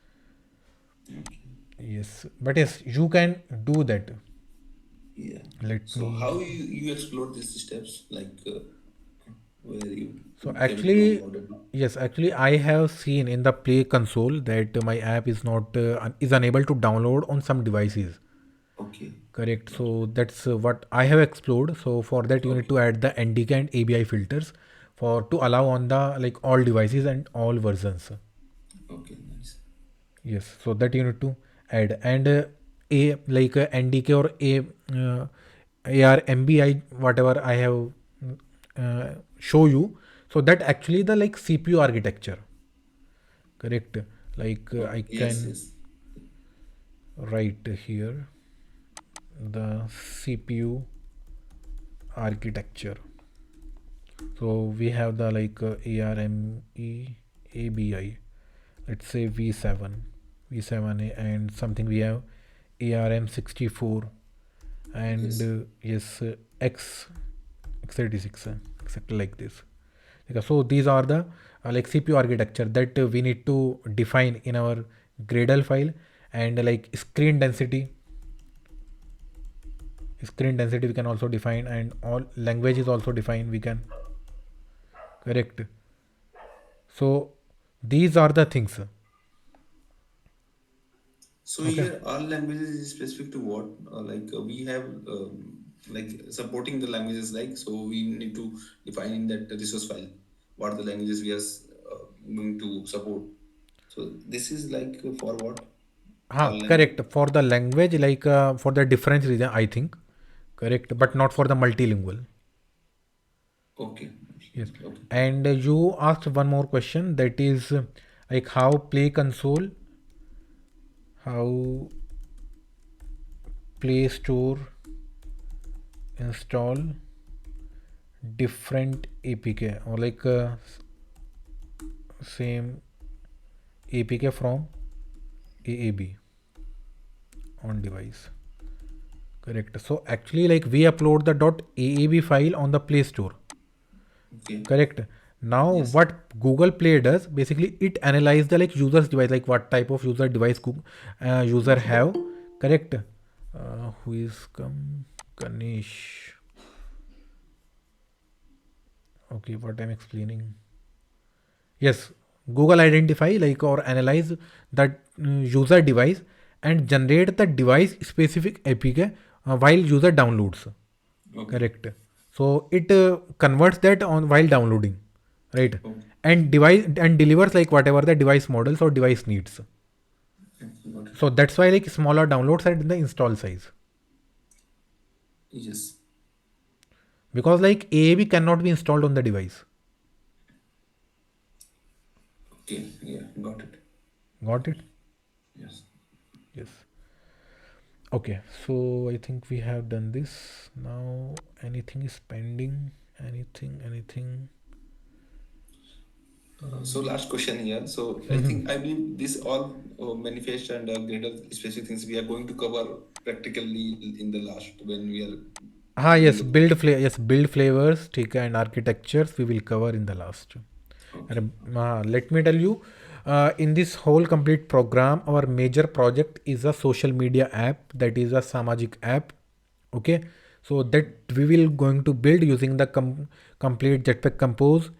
Speaker 1: Yes, but yes, you can do that.
Speaker 4: Yeah.
Speaker 1: Let
Speaker 4: So
Speaker 1: me.
Speaker 4: how you explore these steps, like where you
Speaker 1: So
Speaker 4: came to know
Speaker 1: actually,
Speaker 4: about it?
Speaker 1: yes, actually, I have seen in the Play console that my app is not is unable to download on some devices.
Speaker 4: Okay.
Speaker 1: Correct.
Speaker 4: Got it.
Speaker 1: So that's what I have explored. So for that you need
Speaker 4: Okay.
Speaker 1: to add the NDK and ABI filters for to allow on the like all devices and all versions.
Speaker 4: Okay. Nice.
Speaker 1: Yes. So that you need to add and a like NDK or a ARMBI whatever I have show you. So that actually the like CPU architecture. Correct. Like
Speaker 4: Okay.
Speaker 1: I
Speaker 4: Yes.
Speaker 1: can
Speaker 4: Yes.
Speaker 1: write here the CPU architecture. So we have the like ARME ABI. Let's say V7A, and something we have ARM64 and
Speaker 4: Yes.
Speaker 1: yes X86 exactly like this. Okay, so these are the like CPU architecture that we need to define in our Gradle file, and like screen density we can also define, and all language is also defined we can. Correct. So these are the things.
Speaker 4: So
Speaker 1: Okay.
Speaker 4: here, all languages is specific to what? We have like supporting the languages, like so we need to define in that resource file what are the languages we are going to support. So this is like for what? All language.
Speaker 1: Correct. For the language, like for the difference reason, I think. Correct, but not for the multilingual.
Speaker 4: Okay.
Speaker 1: Yes.
Speaker 4: Okay.
Speaker 1: And you asked one more question, that is like how Play Console, how Play Store install different APK or like same APK from AAB on device. Correct. So actually, like we upload the .aab file on the Play Store.
Speaker 4: Okay.
Speaker 1: Correct. Now
Speaker 4: Yes.
Speaker 1: what Google Play does, basically it analyze the like user's device, like what type of user device user
Speaker 4: Okay.
Speaker 1: have. Correct. Who is come Ganesh? Okay, what I'm explaining. Yes, Google identify like or analyze that user device and generate the device specific APK while user downloads.
Speaker 4: Okay.
Speaker 1: Correct. So it converts that on while downloading, right?
Speaker 4: Okay.
Speaker 1: And device and delivers like whatever the device models or device needs.
Speaker 4: Got it.
Speaker 1: So that's why like smaller downloads are in the install size,
Speaker 4: Yes.
Speaker 1: because like AAB cannot be installed on the device.
Speaker 4: Okay. Yeah. Got it.
Speaker 1: Got it?
Speaker 4: Yes.
Speaker 1: Yes. Okay. So I think we have done this. Now anything is pending? Anything?
Speaker 4: So last question here. So I believe this all manifest and greater specific things we are going to cover practically in the last when we are doing
Speaker 1: Yes,
Speaker 4: the.
Speaker 1: build flavors, Tika and architectures we will cover in the last.
Speaker 4: Okay.
Speaker 1: And, let me tell you, in this whole complete program, our major project is a social media app, that is a Samajik app. Okay, so that we will going to build using the complete Jetpack Compose,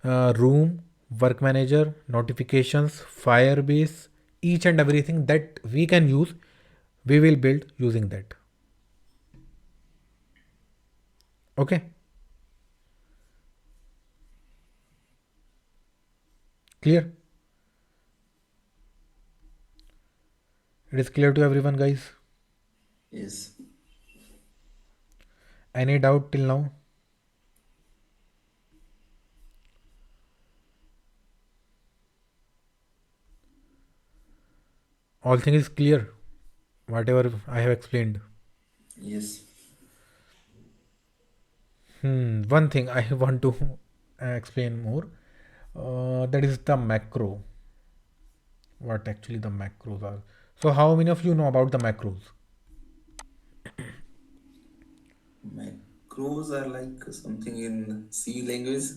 Speaker 1: Room, Work Manager, notifications, Firebase, each and everything that we can use, we will build using that. Okay, clear? It is clear to everyone, guys.
Speaker 4: Yes.
Speaker 1: Any doubt till now? All thing is clear. Whatever I have explained.
Speaker 4: Yes.
Speaker 1: One thing I want to explain more. That is the macro. What actually the macros are. So how many of you know about the macros?
Speaker 4: Macros are like something in C language.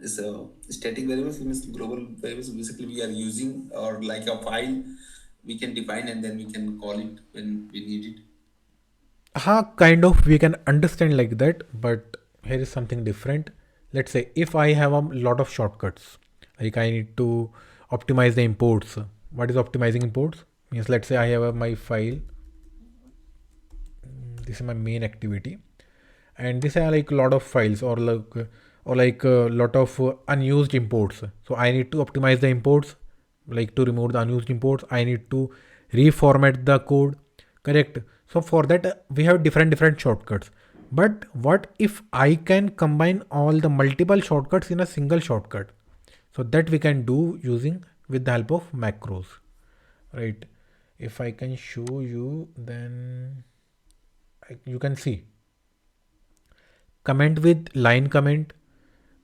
Speaker 4: Is static variables means global variables. Basically, we are using or like a file we can define and then we can call it when we need it.
Speaker 1: Kind of we can understand like that, but here is something different. Let's say if I have a lot of shortcuts, like I need to optimize the imports. What is optimizing imports? Means let's say I have my file. This is my main activity, and this are like a lot of files or like a lot of unused imports. So I need to optimize the imports, like to remove the unused imports. I need to reformat the code, correct? So for that we have different shortcuts. But what if I can combine all the multiple shortcuts in a single shortcut? So that we can do using with the help of macros, right? If I can show you, then you can see comment with line comment,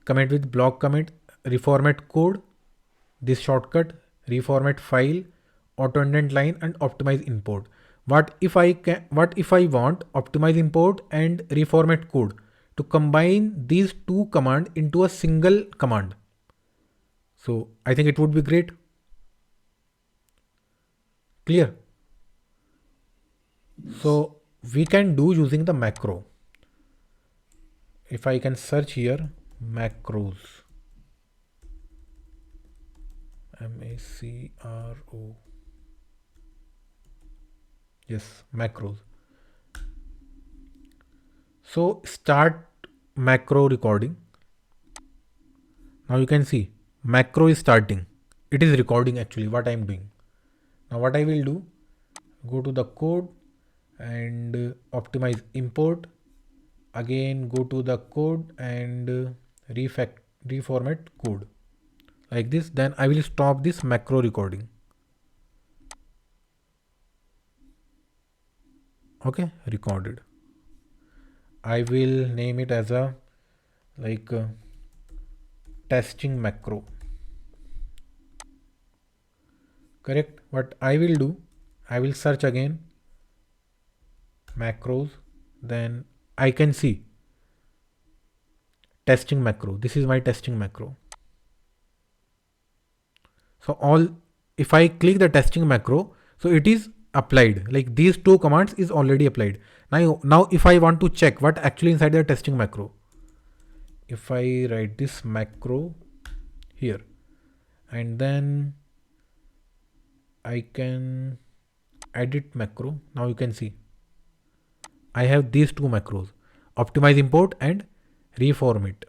Speaker 1: comment with block comment, reformat code, this shortcut, reformat file, auto indent line, and optimize import. What if I want optimize import and reformat code to combine these two commands into a single command? So I think it would be great. Clear? So we can do using the macro. If I can search here, macros, macro, yes, macros. So start macro recording. Now you can see macro is starting. It is recording actually what I am doing. Now what I will do, go to the code and optimize import. Again go to the code and reformat code like this. Then I will stop this macro recording. Okay, recorded. I will name it as a like testing macro. Correct. What I will do, I will search again macros, then I can see testing macro. This is my testing macro. So all, if I click the testing macro, so it is applied, like these two commands is already applied. Now if I want to check what actually inside the testing macro, if I write this macro here and then I can edit macro. Now you can see I have these two macros, optimize import and reformat.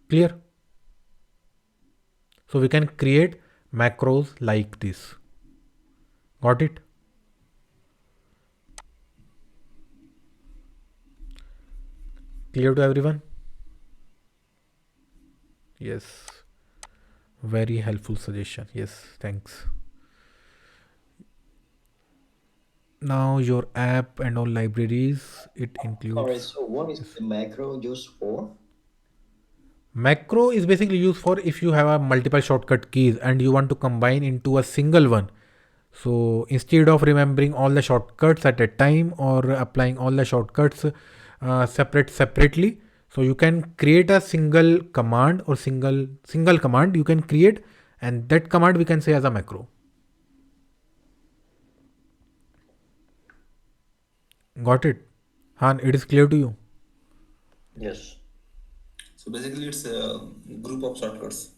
Speaker 1: Clear? So we can create macros like this. Got it? Clear to everyone? Yes. Very helpful suggestion. Yes, thanks. Now your app and all libraries, it
Speaker 8: All right.
Speaker 1: includes.
Speaker 8: So what is
Speaker 1: Yes.
Speaker 8: the macro used for?
Speaker 1: Macro is basically used for if you have a multiple shortcut keys and you want to combine into a single one. So instead of remembering all the shortcuts at a time or applying all the shortcuts separately, so you can create a single command or single command you can create, and that command we can say as a macro. Got it? Han, it is clear to you?
Speaker 8: Yes.
Speaker 4: So basically, it's a group of shortcuts.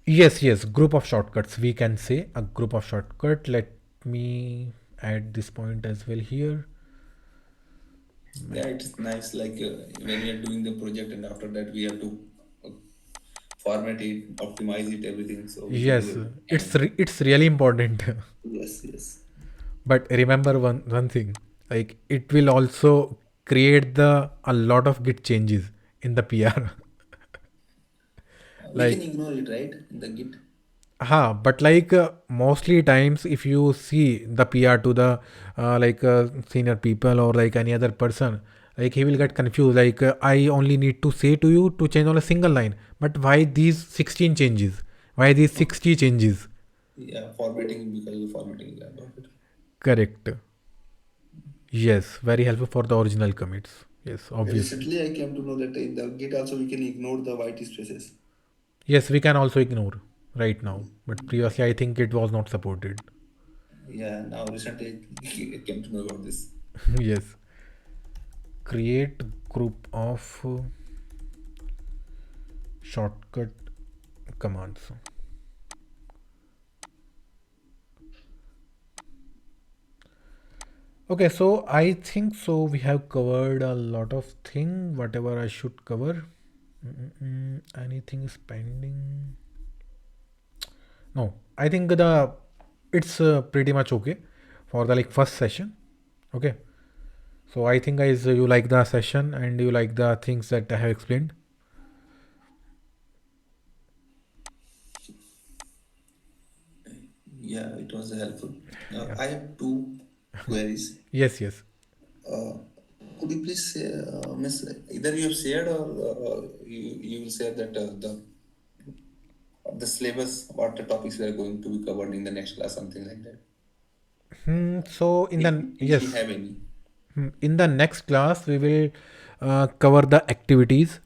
Speaker 1: Yes, group of shortcuts. We can say a group of shortcut. Let me add this point as well here.
Speaker 4: Yeah, it's nice. Like when we are doing the project, and after that we have to uh, format it, optimize it, everything. So we can
Speaker 1: Yes,
Speaker 4: do
Speaker 1: it's
Speaker 4: and
Speaker 1: it's really important.
Speaker 4: yes, yes.
Speaker 1: But remember one thing, like it will also create the a lot of git changes in the PR.
Speaker 4: We can
Speaker 1: Like
Speaker 4: ignore it, right? In the Git.
Speaker 1: but like mostly times if you see the PR to the senior people or like any other person, like he will get confused. Like I only need to say to you to change on a single line, but why these 16 changes? Why these 60 changes?
Speaker 4: Yeah, formatting because of formatting. Yeah, got it.
Speaker 1: Correct. Yes, very helpful for the original commits. Yes, obviously.
Speaker 4: Recently, I came to know that in the Git also we can ignore the white spaces.
Speaker 1: Yes, we can also ignore right now, but previously I think it was not supported.
Speaker 4: Yeah, now recently I came to know about this.
Speaker 1: Yes. Create group of shortcut commands. Okay, so I think so. We have covered a lot of thing. Whatever I should cover. Anything is pending? No, I think the it's pretty much okay for the like first session. Okay, so I think guys you like the session and you like the things that I have explained.
Speaker 4: Yeah, it was helpful.
Speaker 1: Yeah.
Speaker 4: I have two queries.
Speaker 1: Yes. Yes.
Speaker 4: Uh, could you please say, miss, either you have shared or you will share that the syllabus, what the topics we are going to be covered in the next class, something like that.
Speaker 1: So in
Speaker 4: If
Speaker 1: the
Speaker 4: if you
Speaker 1: yes,
Speaker 4: have any.
Speaker 1: in the next class we will cover the activities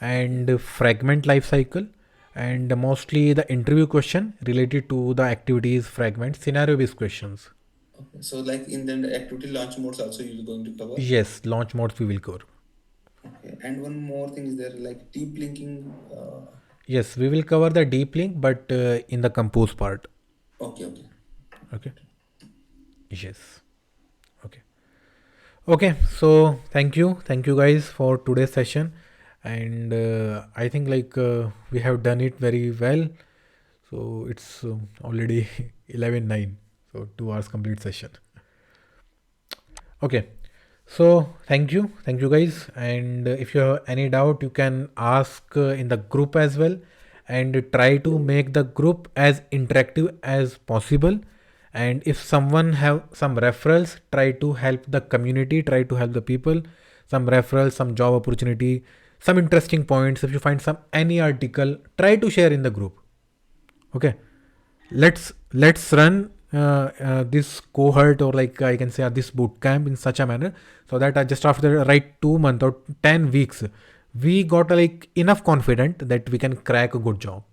Speaker 4: Okay.
Speaker 1: and fragment life cycle and mostly the interview question related to the activities fragment scenario based questions.
Speaker 4: Okay. So like in the activity launch modes also you're going to cover.
Speaker 1: Yes, launch modes we will cover.
Speaker 4: Okay. And one more thing is there like deep linking.
Speaker 1: Yes, we will cover the deep link, but in the compose part.
Speaker 4: Okay. Okay.
Speaker 1: Okay. Yes. Okay. Okay. So thank you guys for today's session, and I think like we have done it very well. So it's already 11:09. So 2 hours complete session. Okay. So thank you guys. And if you have any doubt, you can ask in the group as well, and try to make the group as interactive as possible. And if someone have some referrals, try to help the community, try to help the people, some referrals, some job opportunity, some interesting points. If you find some any article, try to share in the group. Okay, let's run this cohort or like I can say this boot camp in such a manner so that just after right 2 months or 10 weeks we got like enough confident that we can crack a good job.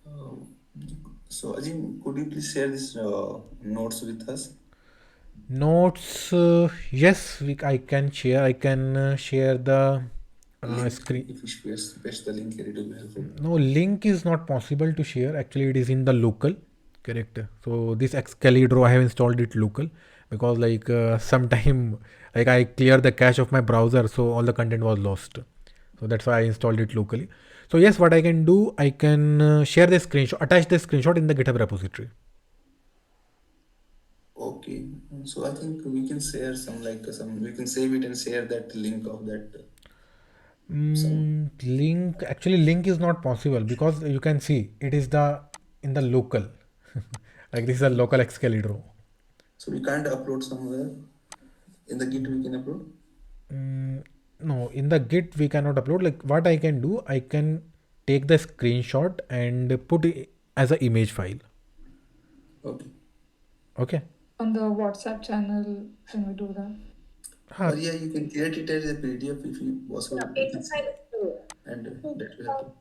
Speaker 4: Uh, so Ajim, could you please share this notes with us?
Speaker 1: Notes, yes, I can share. I can share the
Speaker 4: Link,
Speaker 1: screen.
Speaker 4: if you paste the link here, it will be helpful.
Speaker 1: No, link is not possible to share. Actually, it is in the local, correct? So this Excalibur, I have installed it local because like sometime like I clear the cache of my browser, so all the content was lost. So that's why I installed it locally. So yes, what I can do, I can share the screenshot, attach the screenshot in the GitHub repository.
Speaker 4: Okay, so I think we can share some like some we can save it and share that link of that some.
Speaker 1: Link actually link is not possible because you can see it is the in the local like this is a local Excalibur.
Speaker 4: So we can't upload somewhere in the Git. We can upload.
Speaker 1: Mm, no, in the Git we cannot upload. Like what I can do, I can take the screenshot and put it as an image file.
Speaker 4: Okay.
Speaker 1: Okay.
Speaker 13: On the WhatsApp channel, can we do that?
Speaker 1: Huh.
Speaker 4: Or yeah, you can create it as a PDF if you possible. We can see, and that will help.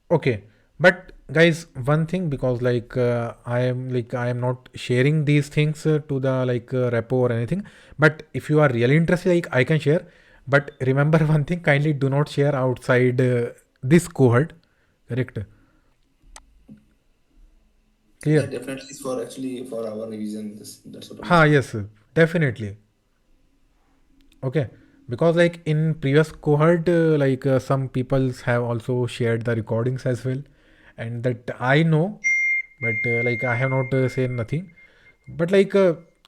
Speaker 1: Okay, but guys, one thing because like I am not sharing these things to the like repo or anything. But if you are really interested, like I can share. But remember one thing: kindly do not share outside this cohort. Correct?
Speaker 4: Yeah,
Speaker 1: Clear?
Speaker 4: definitely for actually for our revision. This that's what I'm
Speaker 1: Ha,
Speaker 4: saying.
Speaker 1: yes, definitely. Okay, because like in previous cohort, like some people have also shared the recordings as well, and that I know, but like I have not said nothing. But like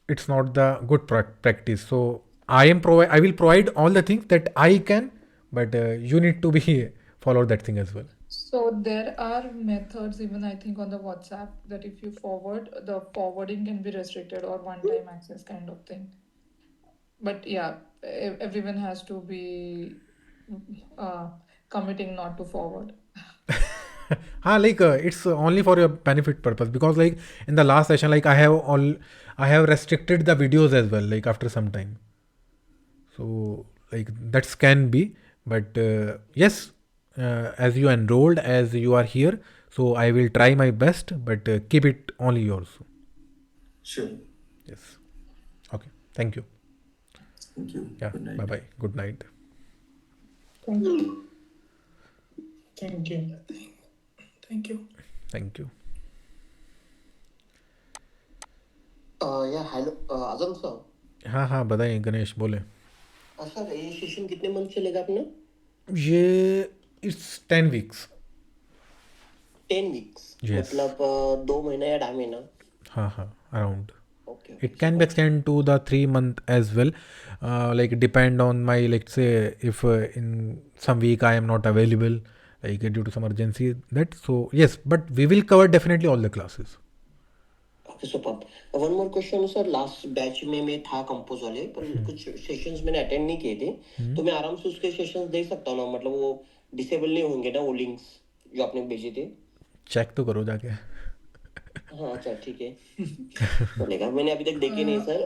Speaker 1: it's not the good practice. So I will provide all the things that I can, but you need to be follow that thing as well.
Speaker 13: So there are methods, even I think on the WhatsApp, that if you forward, the forwarding can be restricted or one-time access kind of thing. But yeah, everyone has to be uh, committing not to forward.
Speaker 1: Like it's only for your benefit purpose because like in the last session like I have restricted the videos as well like after some time. So like that can be, but yes, as you enrolled, as you are here, so I will try my best, but keep it only yours.
Speaker 4: Sure.
Speaker 1: Yes. Okay. Thank you.
Speaker 4: Thank you.
Speaker 1: Yeah.
Speaker 4: Good
Speaker 1: Bye
Speaker 4: night.
Speaker 1: bye. Good night.
Speaker 13: Thank you.
Speaker 15: Thank you. Thank you.
Speaker 1: Thank you.
Speaker 12: या hello आजम sir.
Speaker 1: हाँ हाँ बताइए, गणेश बोले।
Speaker 12: Sir ये session कितने month चलेगा अपना?
Speaker 1: ये इट्स 10 weeks।
Speaker 12: 10 weeks
Speaker 1: yes.
Speaker 12: मतलब 2 महीना या 2.5 महीना?
Speaker 1: हाँ हाँ, around.
Speaker 12: Okay
Speaker 1: It
Speaker 12: okay
Speaker 1: can be
Speaker 12: super.
Speaker 1: extended to the 3 month as well. Like depend on my, let's say, if in some week I am not available, like due to some urgency, that so yes, but we will cover definitely all the classes.
Speaker 12: Okay super. One more question sir, last batch में मैं था compose वाले, पर कुछ sessions मैंने attend नहीं किए थे, तो मैं आराम से उसके सेशंस देख सकता हूँ ना? मतलब वो डिसेबल नहीं होंगे ना वो लिंक्स जो आपने भेजे थे?
Speaker 1: चेक तो करो जाके।
Speaker 12: हाँ अच्छा ठीक है, चलेगा। मैंने अभी तक देखे नहीं सर,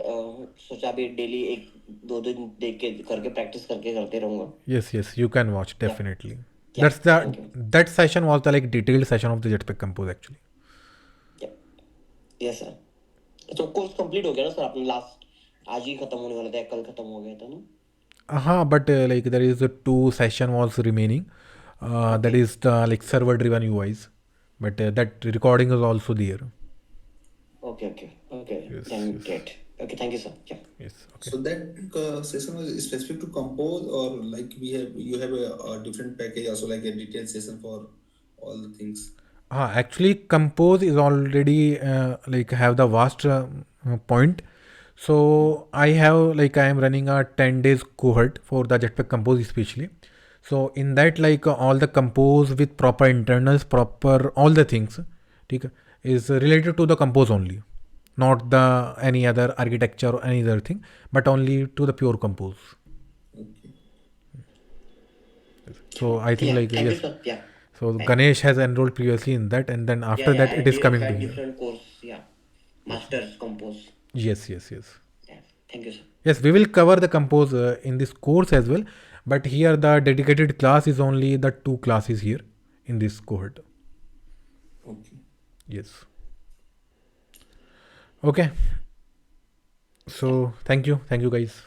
Speaker 12: सोचा अभी डेली एक दो दिन देख के करके प्रैक्टिस करके करते रहूंगा।
Speaker 1: Yes, yes, you can watch
Speaker 12: या
Speaker 1: definitely.
Speaker 12: या
Speaker 1: That's the
Speaker 12: thank you.
Speaker 1: that session was the like detailed session of the Jetpack Compose actually.
Speaker 12: या यस सर। तो कोर्स कंप्लीट हो गया ना सर अपना? लास्ट आज ही खत्म होने वाला था या कल खत्म हो गया था ना?
Speaker 1: But like there is a two session was remaining. That
Speaker 12: okay
Speaker 1: is the like server driven UIs, but that recording is also there.
Speaker 12: Okay okay okay,
Speaker 1: Yes,
Speaker 12: then
Speaker 1: yes,
Speaker 12: great. Okay thank you sir. Yeah
Speaker 1: yes. Okay.
Speaker 4: So that session was specific to compose, or like we have you have a different package also, like a detailed session for all the things.
Speaker 1: Actually, compose is already like have the vast point. So I have like I am running a 10 days cohort for the Jetpack Compose especially. So in that like all the compose with proper internals, proper all the things, ठीक है, is related to the compose only, not the any other architecture or any other thing, but only to the pure compose.
Speaker 4: Okay.
Speaker 1: So I think
Speaker 12: yeah
Speaker 1: like
Speaker 12: thank you
Speaker 1: yes.
Speaker 12: Sir. Yeah
Speaker 1: So
Speaker 12: bye.
Speaker 1: Ganesh has enrolled previously in that, and then after
Speaker 12: या
Speaker 1: that it is
Speaker 12: I
Speaker 1: coming to
Speaker 12: had
Speaker 1: here.
Speaker 12: Different course, या
Speaker 1: Yes, yes,
Speaker 12: masters compose.
Speaker 1: yes, yes, yes.
Speaker 12: या thank you sir.
Speaker 1: Yes, we will cover the compose in this course as well, but here the dedicated class is only the two classes here in this cohort.
Speaker 4: Okay.
Speaker 1: Yes. Okay.
Speaker 12: या
Speaker 1: So thank you guys.